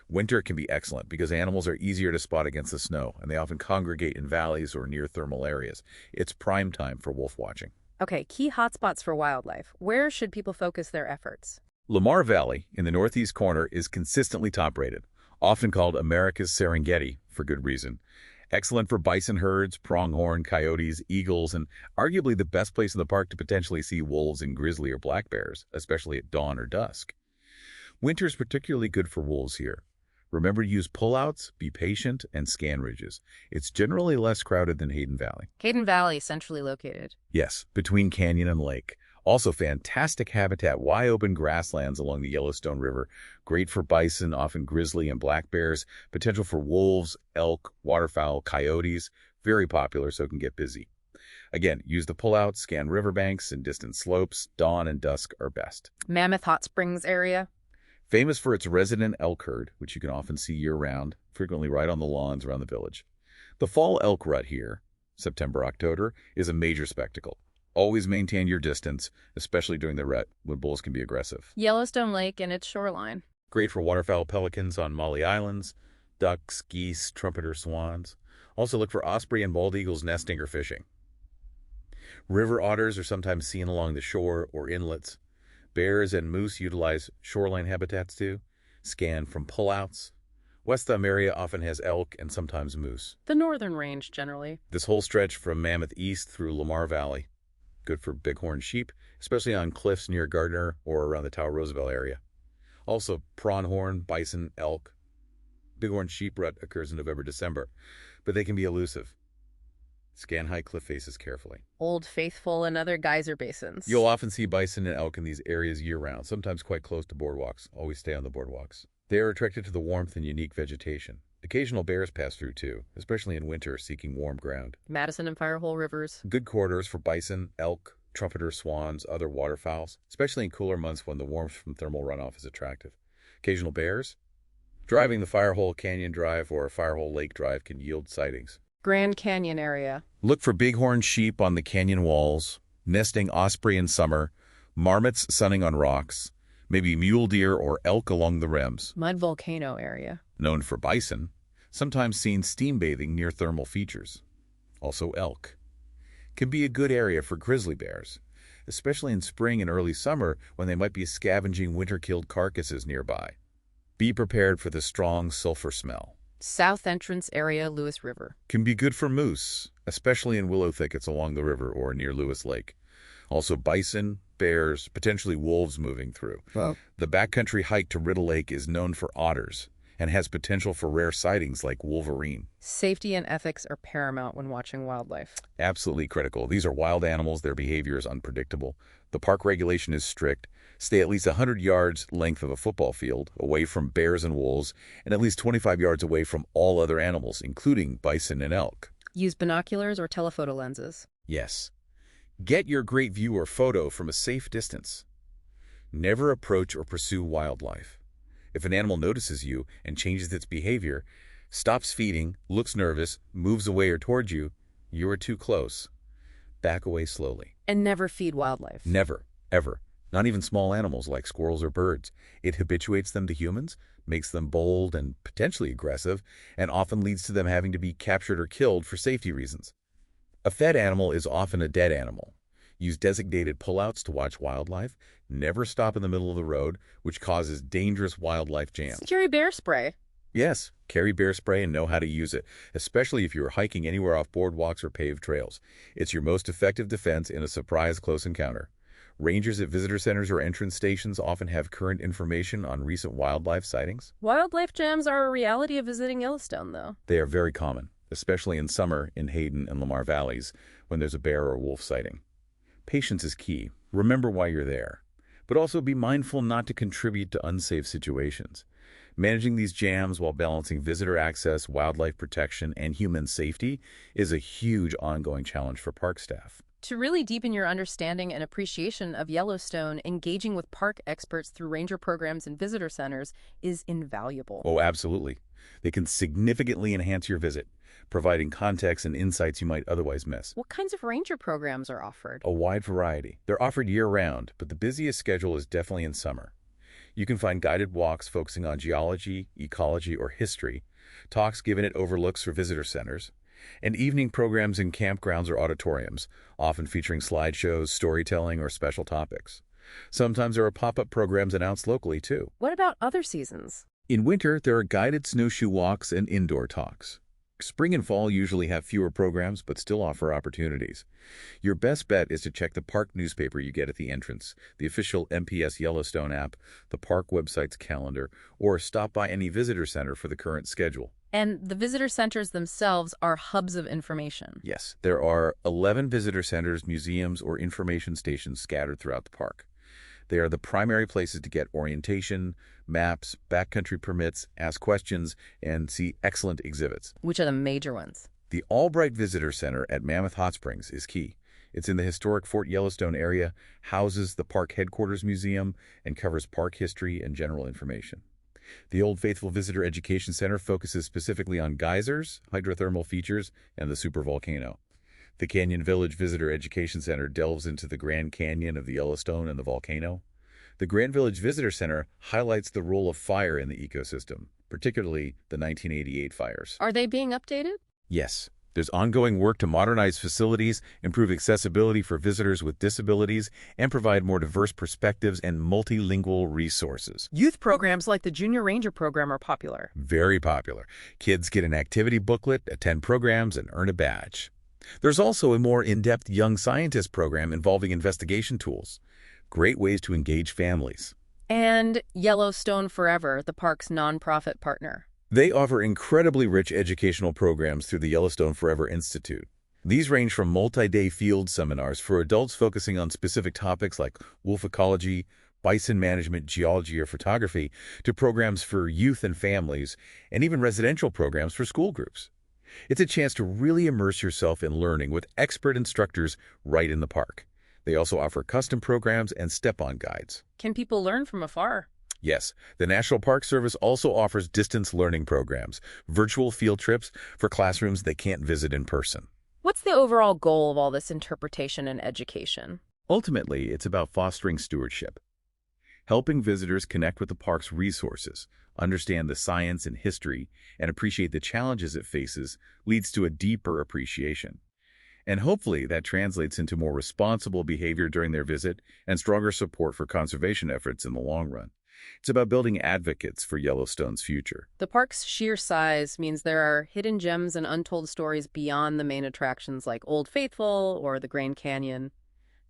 Winter can be excellent because animals are easier to spot against the snow, and they often congregate in valleys or near thermal areas. It's prime time for wolf watching. Okay, key hotspots for wildlife. Where should people focus their efforts? Lamar Valley, in the northeast corner, is consistently top-rated, often called America's Serengeti, for good reason. Excellent for bison herds, pronghorn, coyotes, eagles, and arguably the best place in the park to potentially see wolves and grizzly or black bears, especially at dawn or dusk. Winter is particularly good for wolves here. Remember to use pullouts, be patient, and scan ridges. It's generally less crowded than Hayden Valley. Hayden Valley, centrally located. Yes, between canyon and lake. Also fantastic habitat, wide open grasslands along the Yellowstone River. Great for bison, often grizzly and black bears. Potential for wolves, elk, waterfowl, coyotes. Very popular, so it can get busy. Again, use the pullouts, scan riverbanks and distant slopes. Dawn and dusk are best. Mammoth Hot Springs area. Famous for its resident elk herd, which you can often see year-round, frequently right on the lawns around the village. The fall elk rut here, September, October, is a major spectacle. Always maintain your distance, especially during the rut, when bulls can be aggressive. Yellowstone Lake and its shoreline. Great for waterfowl pelicans on Molly Islands, ducks, geese, trumpeter swans. Also look for osprey and bald eagles nesting or fishing. River otters are sometimes seen along the shore or inlets. Bears and moose utilize shoreline habitats too. Scan from pullouts. West Thumb area often has elk and sometimes moose. The northern range, generally. This whole stretch from Mammoth East through Lamar Valley. Good for bighorn sheep, especially on cliffs near Gardner or around the Tower Roosevelt area. Also, pronghorn, bison, elk. Bighorn sheep rut occurs in November-December, but they can be elusive. Scan high cliff faces carefully. Old Faithful and other geyser basins. You'll often see bison and elk in these areas year-round, sometimes quite close to boardwalks. Always stay on the boardwalks. They are attracted to the warmth and unique vegetation. Occasional bears pass through too, especially in winter seeking warm ground. Madison and Firehole rivers. Good corridors for bison, elk, trumpeter swans, other waterfowls, especially in cooler months when the warmth from thermal runoff is attractive. Occasional bears. Driving the Firehole Canyon Drive or Firehole Lake Drive can yield sightings. Grand Canyon area. Look for bighorn sheep on the canyon walls, nesting osprey in summer, marmots sunning on rocks, maybe mule deer or elk along the rims. Mud Volcano area. Known for bison, sometimes seen steam bathing near thermal features. Also elk. Can be a good area for grizzly bears, especially in spring and early summer when they might be scavenging winter-killed carcasses nearby. Be prepared for the strong sulfur smell. South entrance area, Lewis River. Can be good for moose, especially in willow thickets along the river or near Lewis Lake. Also bison, bears, potentially wolves moving through. Wow. The backcountry hike to Riddle Lake is known for otters and has potential for rare sightings like wolverine. Safety and ethics are paramount when watching wildlife. Absolutely critical. These are wild animals. Their behavior is unpredictable. The park regulation is strict. Stay at least 100 yards length of a football field away from bears and wolves and at least 25 yards away from all other animals, including bison and elk. Use binoculars or telephoto lenses. Yes. Get your great view or photo from a safe distance. Never approach or pursue wildlife. If an animal notices you and changes its behavior, stops feeding, looks nervous, moves away or towards you, you are too close. Back away slowly. And never feed wildlife. Never, ever. Not even small animals like squirrels or birds. It habituates them to humans, makes them bold and potentially aggressive, and often leads to them having to be captured or killed for safety reasons. A fed animal is often a dead animal. Use designated pullouts to watch wildlife. Never stop in the middle of the road, which causes dangerous wildlife jams. Carry bear spray. Yes, carry bear spray and know how to use it, especially if you're hiking anywhere off boardwalks or paved trails. It's your most effective defense in a surprise close encounter. Rangers at visitor centers or entrance stations often have current information on recent wildlife sightings. Wildlife jams are a reality of visiting Yellowstone, though. They are very common, especially in summer in Hayden and Lamar Valleys when there's a bear or wolf sighting. Patience is key. Remember why you're there. But also be mindful not to contribute to unsafe situations. Managing these jams while balancing visitor access, wildlife protection, and human safety is a huge ongoing challenge for park staff. To really deepen your understanding and appreciation of Yellowstone, engaging with park experts through ranger programs and visitor centers is invaluable. Oh, absolutely. They can significantly enhance your visit, providing context and insights you might otherwise miss. What kinds of ranger programs are offered? A wide variety. They're offered year-round, but the busiest schedule is definitely in summer. You can find guided walks focusing on geology, ecology, or history, talks given at overlooks for visitor centers, and evening programs in campgrounds or auditoriums, often featuring slideshows, storytelling, or special topics. Sometimes there are pop-up programs announced locally, too. What about other seasons? In winter, there are guided snowshoe walks and indoor talks. Spring and fall usually have fewer programs, but still offer opportunities. Your best bet is to check the park newspaper you get at the entrance, the official MPS Yellowstone app, the park website's calendar, or stop by any visitor center for the current schedule. And the visitor centers themselves are hubs of information. Yes, there are 11 visitor centers, museums, or information stations scattered throughout the park. They are the primary places to get orientation, maps, backcountry permits, ask questions, and see excellent exhibits. Which are the major ones? The Albright Visitor Center at Mammoth Hot Springs is key. It's in the historic Fort Yellowstone area, houses the park headquarters museum, and covers park history and general information. The Old Faithful Visitor Education Center focuses specifically on geysers, hydrothermal features, and the supervolcano. The Canyon Village Visitor Education Center delves into the Grand Canyon of the Yellowstone and the volcano. The Grand Village Visitor Center highlights the role of fire in the ecosystem, particularly the 1988 fires. Are they being updated? Yes, there's ongoing work to modernize facilities, improve accessibility for visitors with disabilities, and provide more diverse perspectives and multilingual resources. Youth programs like the Junior Ranger program are popular. Very popular. Kids get an activity booklet, attend programs, and earn a badge. There's also a more in-depth Young Scientist program involving investigation tools. Great ways to engage families. And Yellowstone Forever, the park's nonprofit partner. They offer incredibly rich educational programs through the Yellowstone Forever Institute. These range from multi-day field seminars for adults focusing on specific topics like wolf ecology, bison management, geology, or photography, to programs for youth and families, and even residential programs for school groups. It's a chance to really immerse yourself in learning with expert instructors right in the park. They also offer custom programs and step-on guides. Can people learn from afar? Yes, the National Park Service also offers distance learning programs, virtual field trips for classrooms they can't visit in person. What's the overall goal of all this interpretation and education? Ultimately, it's about fostering stewardship, helping visitors connect with the park's resources, understand the science and history, and appreciate the challenges it faces leads to a deeper appreciation. And hopefully that translates into more responsible behavior during their visit and stronger support for conservation efforts in the long run. It's about building advocates for Yellowstone's future. The park's sheer size means there are hidden gems and untold stories beyond the main attractions like Old Faithful or the Grand Canyon.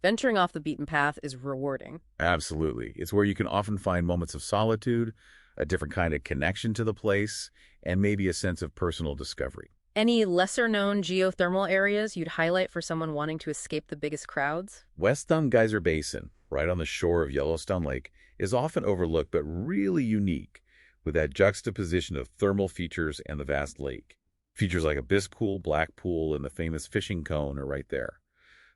Venturing off the beaten path is rewarding. Absolutely. It's where you can often find moments of solitude, a different kind of connection to the place, and maybe a sense of personal discovery. Any lesser-known geothermal areas you'd highlight for someone wanting to escape the biggest crowds? West Thumb Geyser Basin, right on the shore of Yellowstone Lake, is often overlooked but really unique, with that juxtaposition of thermal features and the vast lake. Features like Abyss Pool, Black Pool, and the famous fishing cone are right there.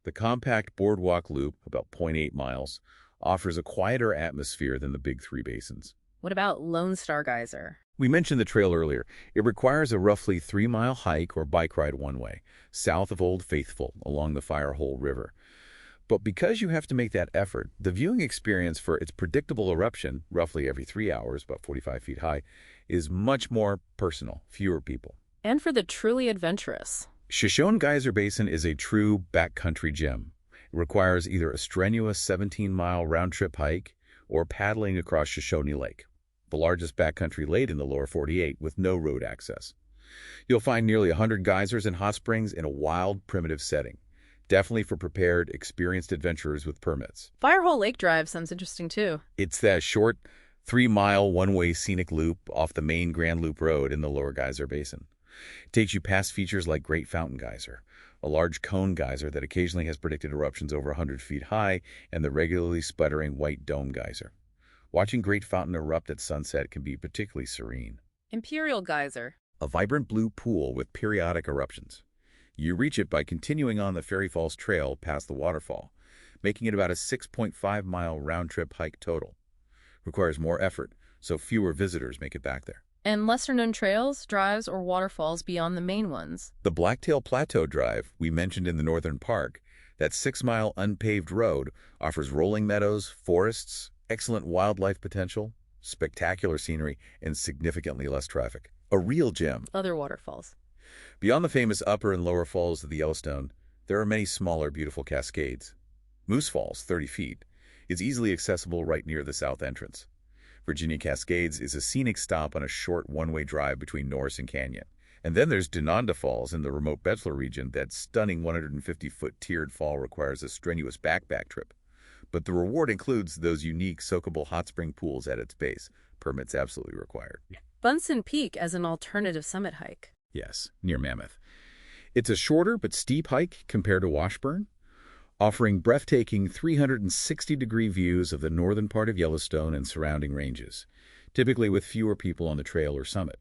The compact boardwalk loop, about 0.8 miles, offers a quieter atmosphere than the big three basins. What about Lone Star Geyser? We mentioned the trail earlier. It requires a roughly 3-mile hike or bike ride one way, south of Old Faithful, along the Firehole River. But because you have to make that effort, the viewing experience for its predictable eruption, roughly every 3 hours, about 45 feet high, is much more personal, fewer people. And for the truly adventurous. Shoshone Geyser Basin is a true backcountry gem. It requires either a strenuous 17-mile round-trip hike or paddling across Shoshone Lake, the largest backcountry lake in the lower 48 with no road access. You'll find nearly 100 geysers and hot springs in a wild, primitive setting. Definitely for prepared, experienced adventurers with permits. Firehole Lake Drive sounds interesting too. It's that short, 3-mile, one-way scenic loop off the main Grand Loop Road in the lower geyser basin. It takes you past features like Great Fountain Geyser, a large cone geyser that occasionally has predicted eruptions over 100 feet high, and the regularly sputtering White Dome Geyser. Watching Great Fountain erupt at sunset can be particularly serene. Imperial Geyser. A vibrant blue pool with periodic eruptions. You reach it by continuing on the Fairy Falls Trail past the waterfall, making it about a 6.5-mile round-trip hike total. Requires more effort, so fewer visitors make it back there. And lesser-known trails, drives, or waterfalls beyond the main ones. The Blacktail Plateau Drive, we mentioned in the Northern Park, that 6-mile unpaved road, offers rolling meadows, forests, excellent wildlife potential, spectacular scenery, and significantly less traffic. A real gem. Other waterfalls. Beyond the famous upper and lower falls of the Yellowstone, there are many smaller, beautiful cascades. Moose Falls, 30 feet, is easily accessible right near the south entrance. Virginia Cascades is a scenic stop on a short one-way drive between Norris and Canyon. And then there's Denonda Falls in the remote Bachelor region. That stunning 150-foot tiered fall requires a strenuous backpack trip. But the reward includes those unique soakable hot spring pools at its base. Permits absolutely required. Bunsen Peak as an alternative summit hike. Yes, near Mammoth. It's a shorter but steep hike compared to Washburn, offering breathtaking 360-degree views of the northern part of Yellowstone and surrounding ranges, typically with fewer people on the trail or summit.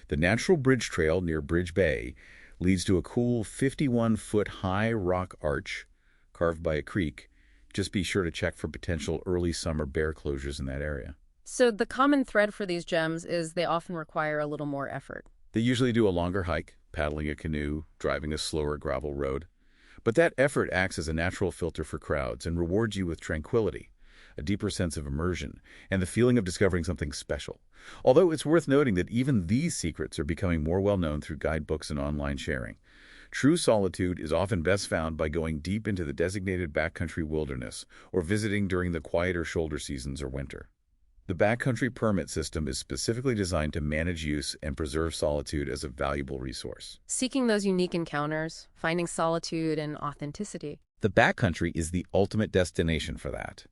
The Natural Bridge Trail near Bridge Bay leads to a cool 51-foot high rock arch carved by a creek. Just be sure to check for potential early summer bear closures in that area. So the common thread for these gems is they often require a little more effort. They usually do a longer hike, paddling a canoe, driving a slower gravel road. But that effort acts as a natural filter for crowds and rewards you with tranquility, a deeper sense of immersion, and the feeling of discovering something special. Although it's worth noting that even these secrets are becoming more well-known through guidebooks and online sharing. True solitude is often best found by going deep into the designated backcountry wilderness or visiting during the quieter shoulder seasons or winter. The backcountry permit system is specifically designed to manage use and preserve solitude as a valuable resource. Seeking those unique encounters, finding solitude and authenticity. The backcountry is the ultimate destination for that.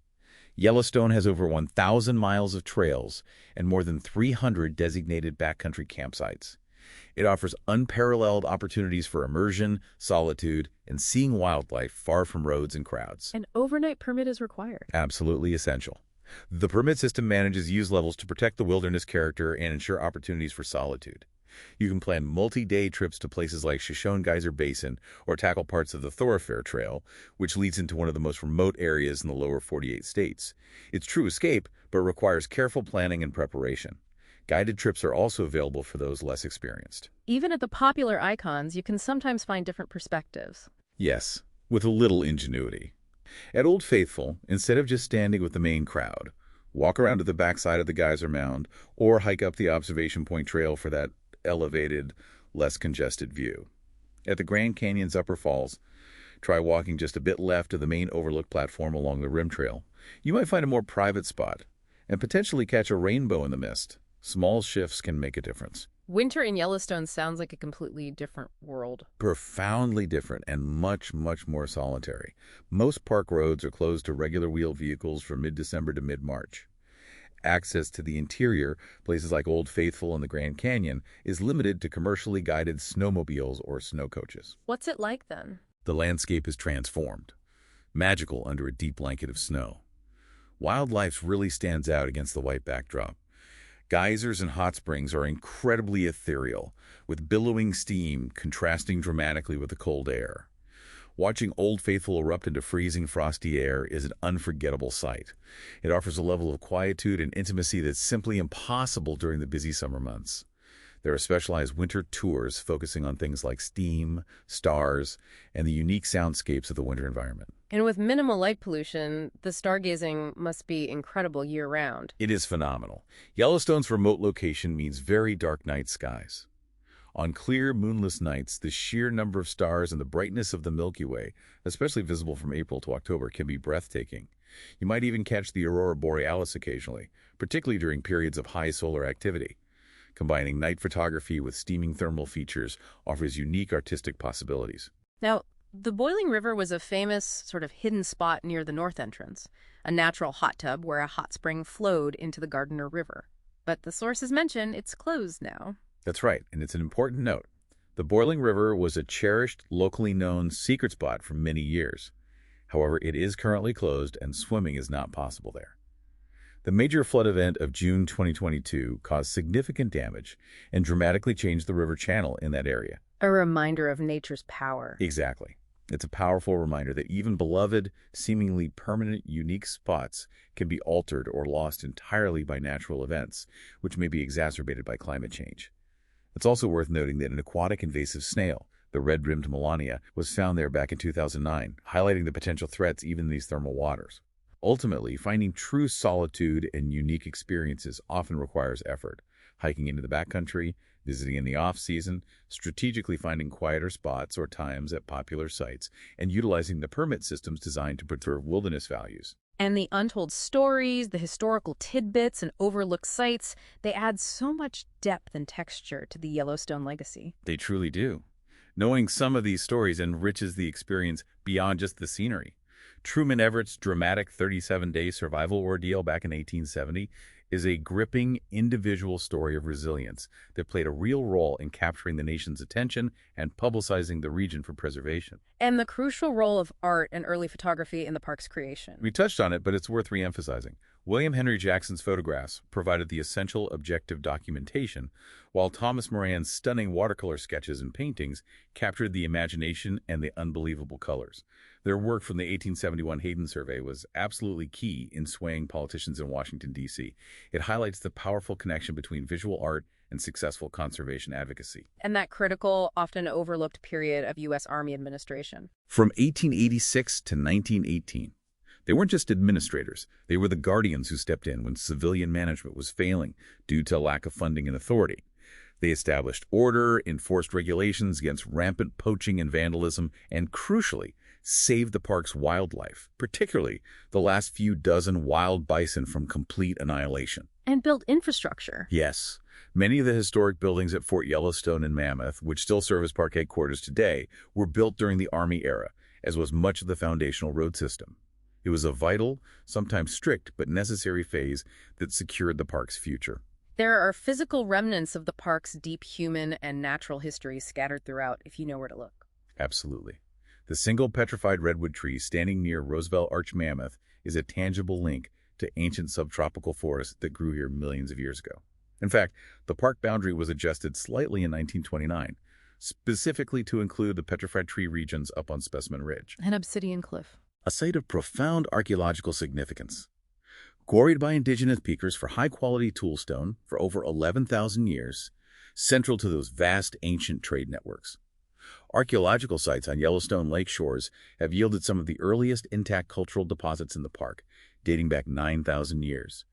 Yellowstone has over 1,000 miles of trails and more than 300 designated backcountry campsites. It offers unparalleled opportunities for immersion, solitude, and seeing wildlife far from roads and crowds. An overnight permit is required. Absolutely essential. The permit system manages use levels to protect the wilderness character and ensure opportunities for solitude. You can plan multi-day trips to places like Shoshone Geyser Basin or tackle parts of the Thoroughfare Trail, which leads into one of the most remote areas in the lower 48 states. It's true escape, but requires careful planning and preparation. Guided trips are also available for those less experienced. Even at the popular icons, you can sometimes find different perspectives. Yes, with a little ingenuity. At Old Faithful, instead of just standing with the main crowd, walk around to the backside of the geyser mound or hike up the observation point trail for that elevated, less congested view. At the Grand Canyon's upper falls, try walking just a bit left of the main overlook platform along the rim trail. You might find a more private spot and potentially catch a rainbow in the mist. Small shifts can make a difference. Winter in Yellowstone sounds like a completely different world. Profoundly different and much, much more solitary. Most park roads are closed to regular wheeled vehicles from mid-December to mid-March. Access to the interior, places like Old Faithful and the Grand Canyon, is limited to commercially guided snowmobiles or snow coaches. What's it like then? The landscape is transformed, magical under a deep blanket of snow. Wildlife really stands out against the white backdrop. Geysers and hot springs are incredibly ethereal, with billowing steam contrasting dramatically with the cold air. Watching Old Faithful erupt into freezing, frosty air is an unforgettable sight. It offers a level of quietude and intimacy that's simply impossible during the busy summer months. There are specialized winter tours focusing on things like steam, stars, and the unique soundscapes of the winter environment. And with minimal light pollution, the stargazing must be incredible year-round. It is phenomenal. Yellowstone's remote location means very dark night skies. On clear, moonless nights, the sheer number of stars and the brightness of the Milky Way, especially visible from April to October, can be breathtaking. You might even catch the aurora borealis occasionally, particularly during periods of high solar activity. Combining night photography with steaming thermal features offers unique artistic possibilities. Now, the Boiling River was a famous sort of hidden spot near the north entrance, a natural hot tub where a hot spring flowed into the Gardner River. But the sources mention it's closed now. That's right, and it's an important note. The Boiling River was a cherished, locally known secret spot for many years. However, it is currently closed and swimming is not possible there. The major flood event of June 2022 caused significant damage and dramatically changed the river channel in that area. A reminder of nature's power. Exactly. It's a powerful reminder that even beloved, seemingly permanent, unique spots can be altered or lost entirely by natural events, which may be exacerbated by climate change. It's also worth noting that an aquatic invasive snail, the red-rimmed Melania, was found there back in 2009, highlighting the potential threats even in these thermal waters. Ultimately, finding true solitude and unique experiences often requires effort. Hiking into the backcountry, visiting in the off-season, strategically finding quieter spots or times at popular sites, and utilizing the permit systems designed to preserve wilderness values. And the untold stories, the historical tidbits, and overlooked sites, they add so much depth and texture to the Yellowstone legacy. They truly do. Knowing some of these stories enriches the experience beyond just the scenery. Truman Everett's dramatic 37-day survival ordeal back in 1870 is a gripping individual story of resilience that played a real role in capturing the nation's attention and publicizing the region for preservation. And the crucial role of art and early photography in the park's creation. We touched on it, but it's worth re-emphasizing. William Henry Jackson's photographs provided the essential objective documentation, while Thomas Moran's stunning watercolor sketches and paintings captured the imagination and the unbelievable colors. Their work from the 1871 Hayden Survey was absolutely key in swaying politicians in Washington, D.C. It highlights the powerful connection between visual art and successful conservation advocacy. And that critical, often overlooked period of U.S. Army administration. From 1886 to 1918, they weren't just administrators. They were the guardians who stepped in when civilian management was failing due to lack of funding and authority. They established order, enforced regulations against rampant poaching and vandalism, and crucially, saved the park's wildlife, particularly the last few dozen wild bison from complete annihilation. And built infrastructure. Yes. Many of the historic buildings at Fort Yellowstone and Mammoth, which still serve as park headquarters today, were built during the Army era, as was much of the foundational road system. It was a vital, sometimes strict, but necessary phase that secured the park's future. There are physical remnants of the park's deep human and natural history scattered throughout, if you know where to look. Absolutely. The single petrified redwood tree standing near Roosevelt Arch Mammoth is a tangible link to ancient subtropical forests that grew here millions of years ago. In fact, the park boundary was adjusted slightly in 1929, specifically to include the petrified tree regions up on Specimen Ridge. An obsidian cliff. A site of profound archaeological significance. Quarried by indigenous peakers for high-quality toolstone for over 11,000 years, central to those vast ancient trade networks. Archaeological sites on Yellowstone lake shores have yielded some of the earliest intact cultural deposits in the park, dating back 9,000 years.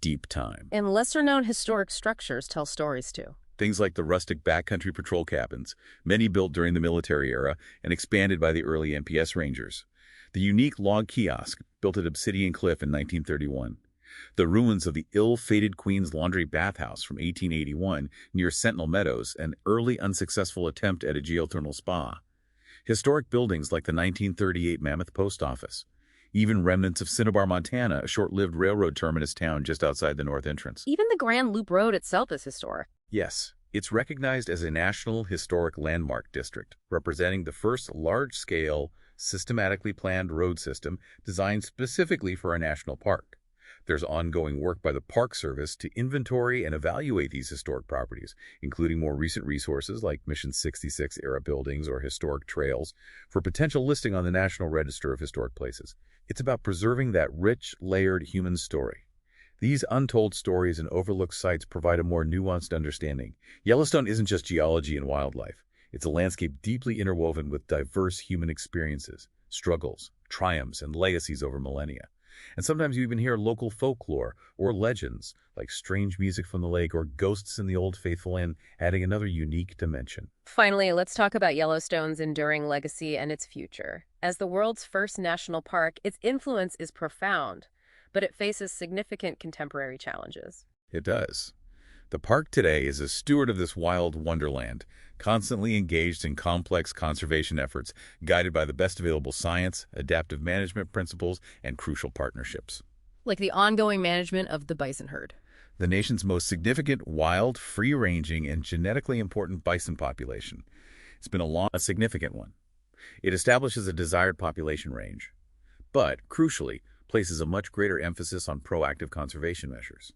Deep time. And lesser-known historic structures tell stories, too. Things like the rustic backcountry patrol cabins, many built during the military era and expanded by the early NPS Rangers. The unique log kiosk, built at Obsidian Cliff in 1931. The ruins of the ill-fated Queen's Laundry bathhouse from 1881 near Sentinel Meadows, an early unsuccessful attempt at a geothermal spa. Historic buildings like the 1938 Mammoth Post Office. Even remnants of Cinnabar, Montana, a short-lived railroad terminus town just outside the north entrance. Even the Grand Loop Road itself is historic. Yes, it's recognized as a National Historic Landmark District, representing the first large-scale, systematically planned road system designed specifically for a national park. There's ongoing work by the Park Service to inventory and evaluate these historic properties, including more recent resources like Mission 66-era buildings or historic trails, for potential listing on the National Register of Historic Places. It's about preserving that rich, layered human story. These untold stories and overlooked sites provide a more nuanced understanding. Yellowstone isn't just geology and wildlife. It's a landscape deeply interwoven with diverse human experiences, struggles, triumphs, and legacies over millennia. And sometimes you even hear local folklore or legends, like strange music from the lake or ghosts in the Old Faithful Inn, adding another unique dimension. Finally, let's talk about Yellowstone's enduring legacy and its future. As the world's first national park, its influence is profound, but it faces significant contemporary challenges. It does. The park today is a steward of this wild wonderland, constantly engaged in complex conservation efforts, guided by the best available science, adaptive management principles, and crucial partnerships. Like the ongoing management of the bison herd. The nation's most significant wild, free-ranging, and genetically important bison population. It's been a significant one. It establishes a desired population range, but, crucially, places a much greater emphasis on proactive conservation measures.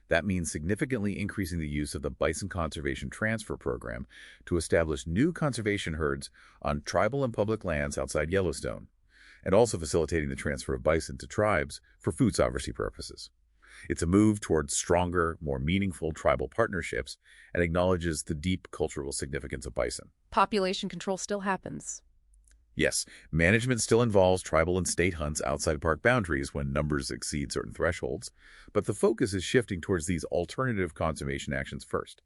That means significantly increasing the use of the Bison Conservation Transfer Program to establish new conservation herds on tribal and public lands outside Yellowstone, and also facilitating the transfer of bison to tribes for food sovereignty purposes. It's a move towards stronger, more meaningful tribal partnerships and acknowledges the deep cultural significance of bison. Population control still happens. Yes, management still involves tribal and state hunts outside park boundaries when numbers exceed certain thresholds, but the focus is shifting towards these alternative conservation actions first.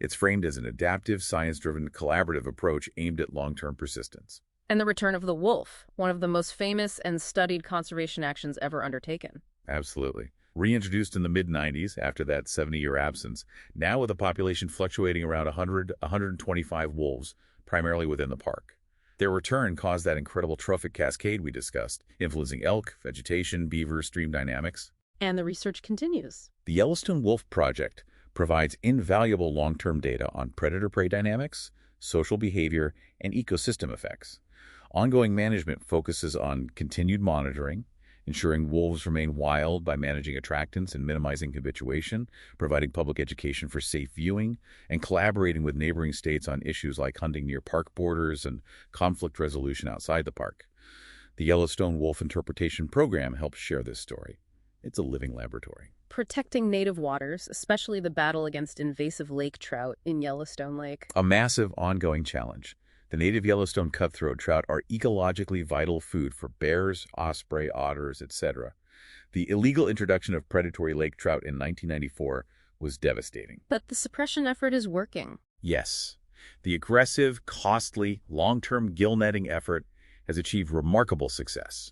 It's framed as an adaptive, science-driven, collaborative approach aimed at long-term persistence. And the return of the wolf, one of the most famous and studied conservation actions ever undertaken. Absolutely. Reintroduced in the mid-90s after that 70-year absence, now with a population fluctuating around 100-125 wolves, primarily within the park. Their return caused that incredible trophic cascade we discussed, influencing elk, vegetation, beaver, stream dynamics. And the research continues. The Yellowstone Wolf Project provides invaluable long-term data on predator-prey dynamics, social behavior, and ecosystem effects. Ongoing management focuses on continued monitoring, ensuring wolves remain wild by managing attractants and minimizing habituation, providing public education for safe viewing, and collaborating with neighboring states on issues like hunting near park borders and conflict resolution outside the park. The Yellowstone Wolf Interpretation Program helps share this story. It's a living laboratory. Protecting native waters, especially the battle against invasive lake trout in Yellowstone Lake. A massive ongoing challenge. The native Yellowstone cutthroat trout are ecologically vital food for bears, osprey, otters, etc. The illegal introduction of predatory lake trout in 1994 was devastating. But the suppression effort is working. Yes, the aggressive, costly, long-term gill netting effort has achieved remarkable success.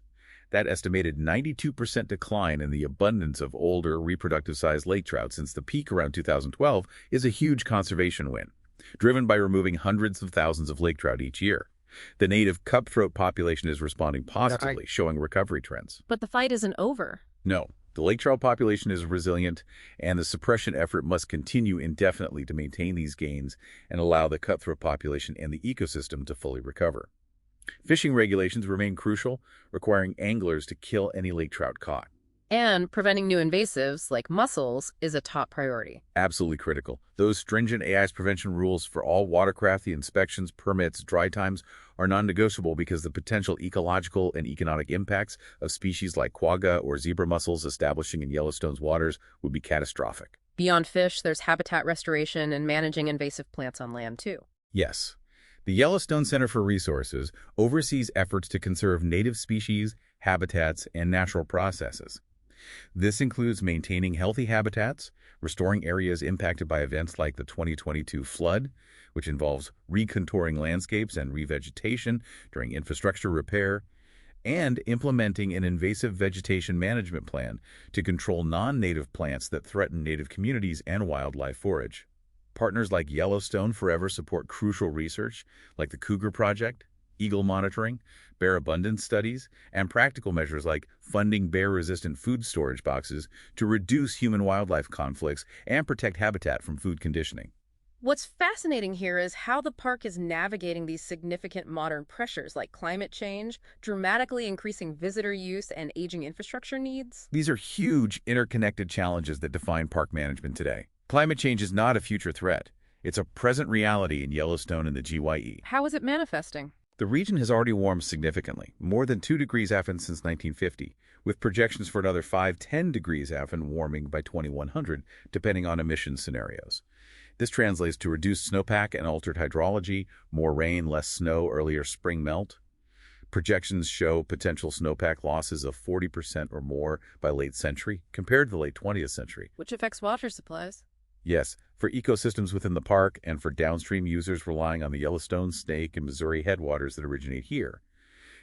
That estimated 92% decline in the abundance of older, reproductive-sized lake trout since the peak around 2012 is a huge conservation win, driven by removing hundreds of thousands of lake trout each year. The native cutthroat population is responding positively, showing recovery trends. But the fight isn't over. No, the lake trout population is resilient, and the suppression effort must continue indefinitely to maintain these gains and allow the cutthroat population and the ecosystem to fully recover. Fishing regulations remain crucial, requiring anglers to kill any lake trout caught. And preventing new invasives, like mussels, is a top priority. Absolutely critical. Those stringent AIS prevention rules for all watercraft, the inspections, permits, dry times are non-negotiable because the potential ecological and economic impacts of species like quagga or zebra mussels establishing in Yellowstone's waters would be catastrophic. Beyond fish, there's habitat restoration and managing invasive plants on land, too. Yes. The Yellowstone Center for Resources oversees efforts to conserve native species, habitats, and natural processes. This includes maintaining healthy habitats, restoring areas impacted by events like the 2022 flood, which involves recontouring landscapes and revegetation during infrastructure repair, and implementing an invasive vegetation management plan to control non-native plants that threaten native communities and wildlife forage. Partners like Yellowstone Forever support crucial research like the Cougar Project, eagle monitoring, bear abundance studies, and practical measures like funding bear-resistant food storage boxes to reduce human-wildlife conflicts and protect habitat from food conditioning. What's fascinating here is how the park is navigating these significant modern pressures like climate change, dramatically increasing visitor use, and aging infrastructure needs. These are huge, interconnected challenges that define park management today. Climate change is not a future threat. It's a present reality in Yellowstone and the GYE. How is it manifesting? The region has already warmed significantly, more than 2 degrees F since 1950, with projections for another 5–10 degrees F warming by 2100, depending on emission scenarios. This translates to reduced snowpack and altered hydrology, more rain, less snow, earlier spring melt. Projections show potential snowpack losses of 40% or more by late century, compared to the late 20th century. Which affects water supplies. Yes, for ecosystems within the park and for downstream users relying on the Yellowstone, Snake, and Missouri headwaters that originate here.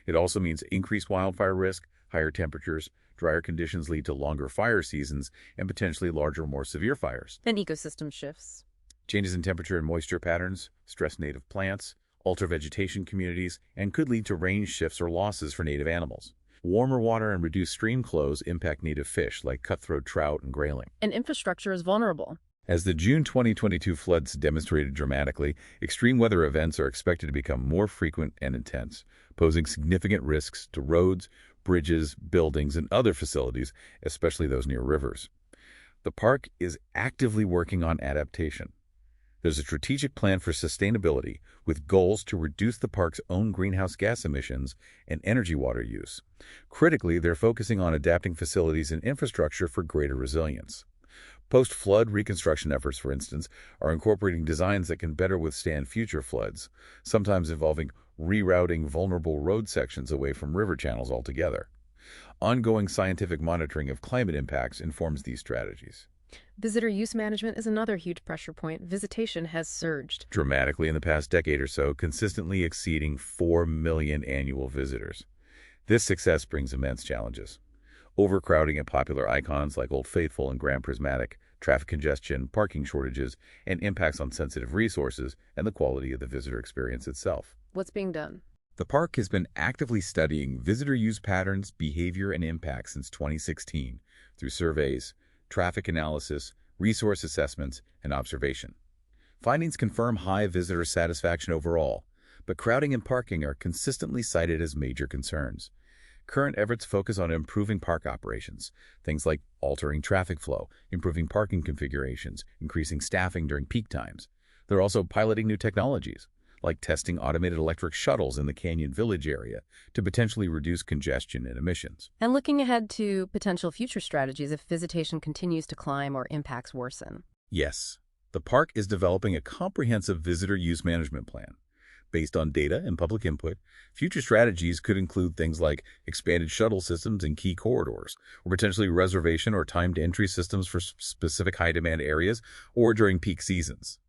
It also means increased wildfire risk, higher temperatures, drier conditions lead to longer fire seasons, and potentially larger, more severe fires. Then ecosystem shifts. Changes in temperature and moisture patterns stress native plants, alter vegetation communities, and could lead to range shifts or losses for native animals. Warmer water and reduced stream flows impact native fish like cutthroat trout and grayling. And infrastructure is vulnerable. As the June 2022 floods demonstrated dramatically, extreme weather events are expected to become more frequent and intense, posing significant risks to roads, bridges, buildings, and other facilities, especially those near rivers. The park is actively working on adaptation. There's a strategic plan for sustainability with goals to reduce the park's own greenhouse gas emissions and energy water use. Critically, they're focusing on adapting facilities and infrastructure for greater resilience. Post-flood reconstruction efforts, for instance, are incorporating designs that can better withstand future floods, sometimes involving rerouting vulnerable road sections away from river channels altogether. Ongoing scientific monitoring of climate impacts informs these strategies. Visitor use management is another huge pressure point. Visitation has surged Dramatically in the past decade or so, consistently exceeding 4 million annual visitors. This success brings immense challenges. Overcrowding at popular icons like Old Faithful and Grand Prismatic, traffic congestion, parking shortages, and impacts on sensitive resources and the quality of the visitor experience itself. What's being done? The park has been actively studying visitor use patterns, behavior, and impacts since 2016 through surveys, traffic analysis, resource assessments, and observation. Findings confirm high visitor satisfaction overall, but crowding and parking are consistently cited as major concerns. Current efforts focus on improving park operations, things like altering traffic flow, improving parking configurations, increasing staffing during peak times. They're also piloting new technologies, like testing automated electric shuttles in the Canyon Village area to potentially reduce congestion and emissions. And looking ahead to potential future strategies if visitation continues to climb or impacts worsen. Yes, the park is developing a comprehensive visitor use management plan. Based on data and public input, future strategies could include things like expanded shuttle systems in key corridors, or potentially reservation or timed entry systems for specific high-demand areas or during peak seasons.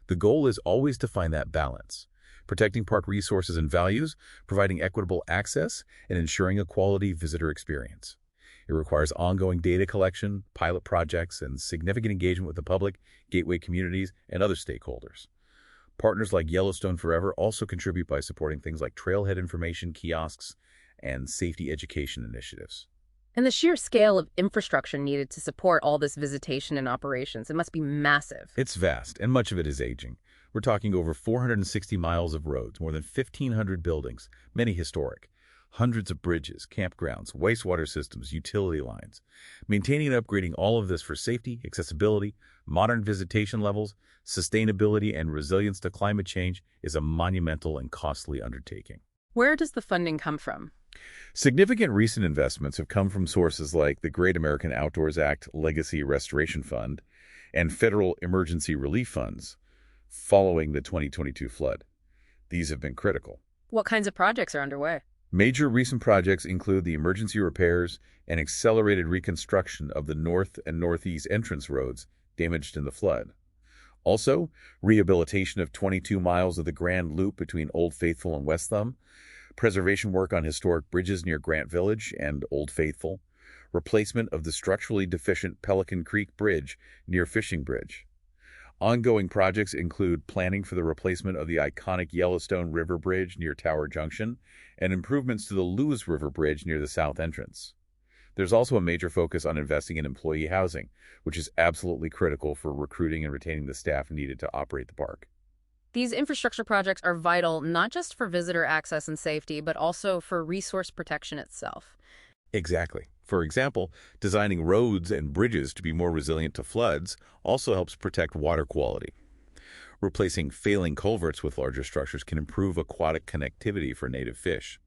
The goal is always to find that balance, protecting park resources and values, providing equitable access, and ensuring a quality visitor experience. It requires ongoing data collection, pilot projects, and significant engagement with the public, gateway communities, and other stakeholders. Partners like Yellowstone Forever also contribute by supporting things like trailhead information kiosks and safety education initiatives. And the sheer scale of infrastructure needed to support all this visitation and operations, it must be massive. It's vast, and much of it is aging. We're talking over 460 miles of roads, more than 1,500 buildings, many historic, hundreds of bridges, campgrounds, wastewater systems, utility lines. Maintaining and upgrading all of this for safety, accessibility, modern visitation levels, sustainability, and resilience to climate change is a monumental and costly undertaking. Where does the funding come from? Significant recent investments have come from sources like the Great American Outdoors Act Legacy Restoration Fund and federal emergency relief funds following the 2022 flood. These have been critical. What kinds of projects are underway? Major recent projects include the emergency repairs and accelerated reconstruction of the north and northeast entrance roads damaged in the flood. Also, rehabilitation of 22 miles of the Grand Loop between Old Faithful and West Thumb, preservation work on historic bridges near Grant Village and Old Faithful, replacement of the structurally deficient Pelican Creek Bridge near Fishing Bridge. Ongoing projects include planning for the replacement of the iconic Yellowstone River Bridge near Tower Junction and improvements to the Lewis River Bridge near the south entrance. There's also a major focus on investing in employee housing, which is absolutely critical for recruiting and retaining the staff needed to operate the park. These infrastructure projects are vital not just for visitor access and safety, but also for resource protection itself. Exactly. For example, designing roads and bridges to be more resilient to floods also helps protect water quality. Replacing failing culverts with larger structures can improve aquatic connectivity for native fish.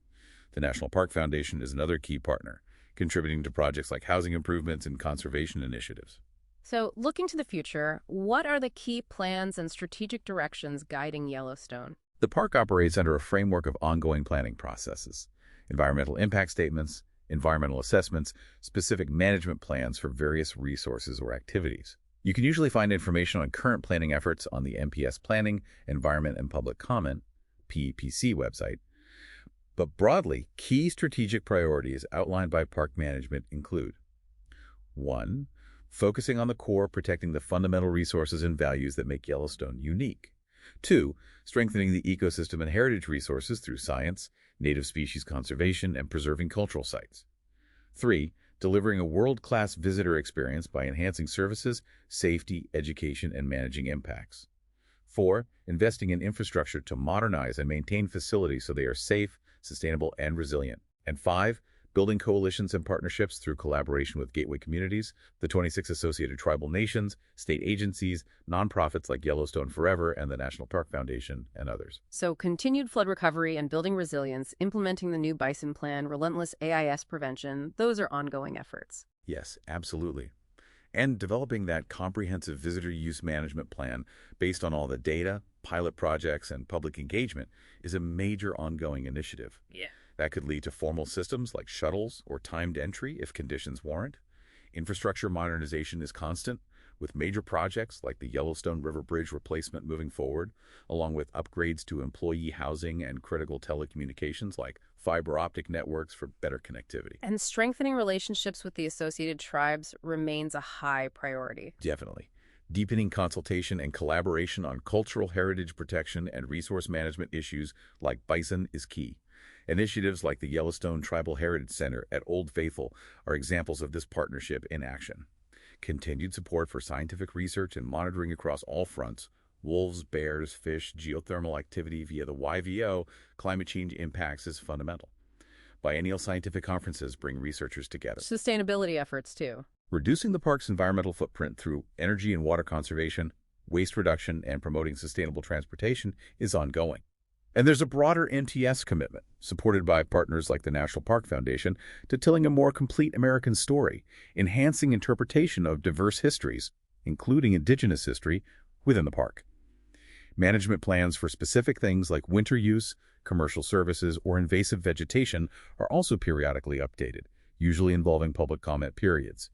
The National Park Foundation is another key partner, contributing to projects like housing improvements and conservation initiatives. So, looking to the future, what are the key plans and strategic directions guiding Yellowstone? The park operates under a framework of ongoing planning processes, environmental impact statements, environmental assessments, specific management plans for various resources or activities. You can usually find information on current planning efforts on the NPS Planning, Environment and Public Comment (PEPC) website. But broadly, key strategic priorities outlined by park management include 1. Focusing on the core, protecting the fundamental resources and values that make Yellowstone unique. 2. Strengthening the ecosystem and heritage resources through science, native species conservation, and preserving cultural sites. 3. Delivering a world-class visitor experience by enhancing services, safety, education, and managing impacts. 4. Investing in infrastructure to modernize and maintain facilities so they are safe, sustainable, and resilient. And 5. Building coalitions and partnerships through collaboration with gateway communities, the 26 associated tribal nations, state agencies, nonprofits like Yellowstone Forever and the National Park Foundation, and others. So, continued flood recovery and building resilience, implementing the new bison plan, relentless AIS prevention, those are ongoing efforts. Yes, absolutely. And developing that comprehensive visitor use management plan based on all the data, pilot projects, and public engagement is a major ongoing initiative. Yeah. That could lead to formal systems like shuttles or timed entry if conditions warrant. Infrastructure modernization is constant, with major projects like the Yellowstone River Bridge replacement moving forward, along with upgrades to employee housing and critical telecommunications like fiber optic networks for better connectivity. And strengthening relationships with the associated tribes remains a high priority. Definitely. Deepening consultation and collaboration on cultural heritage protection and resource management issues like bison is key. Initiatives like the Yellowstone Tribal Heritage Center at Old Faithful are examples of this partnership in action. Continued support for scientific research and monitoring across all fronts, wolves, bears, fish, geothermal activity via the YVO, climate change impacts is fundamental. Biennial scientific conferences bring researchers together. Sustainability efforts, too. Reducing the park's environmental footprint through energy and water conservation, waste reduction, and promoting sustainable transportation is ongoing. And there's a broader NTS commitment, supported by partners like the National Park Foundation, to telling a more complete American story, enhancing interpretation of diverse histories, including indigenous history, within the park. Management plans for specific things like winter use, commercial services, or invasive vegetation are also periodically updated, usually involving public comment periods.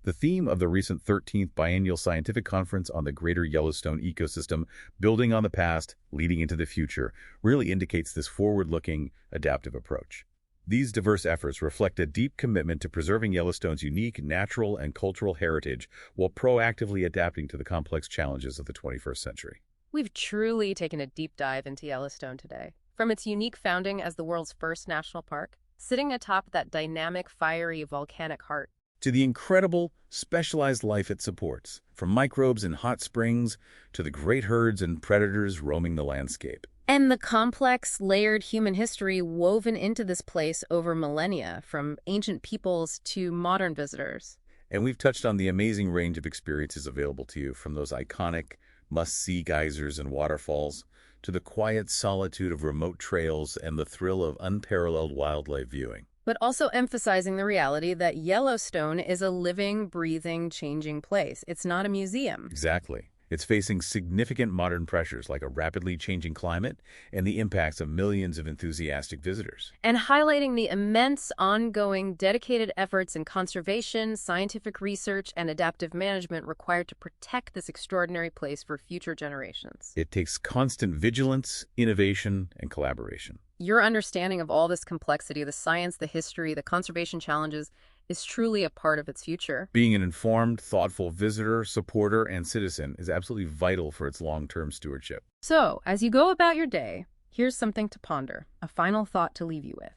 The theme of the recent 13th Biennial Scientific Conference on the Greater Yellowstone Ecosystem, Building on the Past, Leading into the Future, really indicates this forward-looking, adaptive approach. These diverse efforts reflect a deep commitment to preserving Yellowstone's unique natural and cultural heritage while proactively adapting to the complex challenges of the 21st century. We've truly taken a deep dive into Yellowstone today. From its unique founding as the world's first national park, sitting atop that dynamic, fiery, volcanic heart, to the incredible, specialized life it supports, from microbes in hot springs to the great herds and predators roaming the landscape. and the complex, layered human history woven into this place over millennia, from ancient peoples to modern visitors. And we've touched on the amazing range of experiences available to you, from those iconic, must-see geysers and waterfalls to the quiet solitude of remote trails and the thrill of unparalleled wildlife viewing. But also emphasizing the reality that Yellowstone is a living, breathing, changing place. It's not a museum. Exactly. It's facing significant modern pressures like a rapidly changing climate and the impacts of millions of enthusiastic visitors. And highlighting the immense, ongoing, dedicated efforts in conservation, scientific research, and adaptive management required to protect this extraordinary place for future generations. It takes constant vigilance, innovation, and collaboration. Your understanding of all this complexity, the science, the history, the conservation challenges, is truly a part of its future. Being an informed, thoughtful visitor, supporter, and citizen is absolutely vital for its long-term stewardship. So, as you go about your day, here's something to ponder, a final thought to leave you with.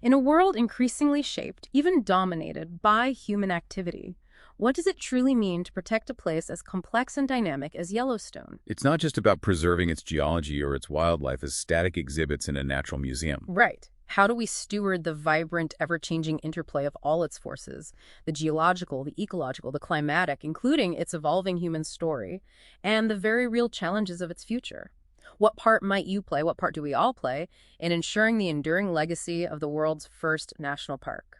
In a world increasingly shaped, even dominated by human activity, what does it truly mean to protect a place as complex and dynamic as Yellowstone? It's not just about preserving its geology or its wildlife as static exhibits in a natural museum. Right. How do we steward the vibrant, ever-changing interplay of all its forces, the geological, the ecological, the climatic, including its evolving human story, and the very real challenges of its future? What part might you play, what part do we all play, in ensuring the enduring legacy of the world's first national park?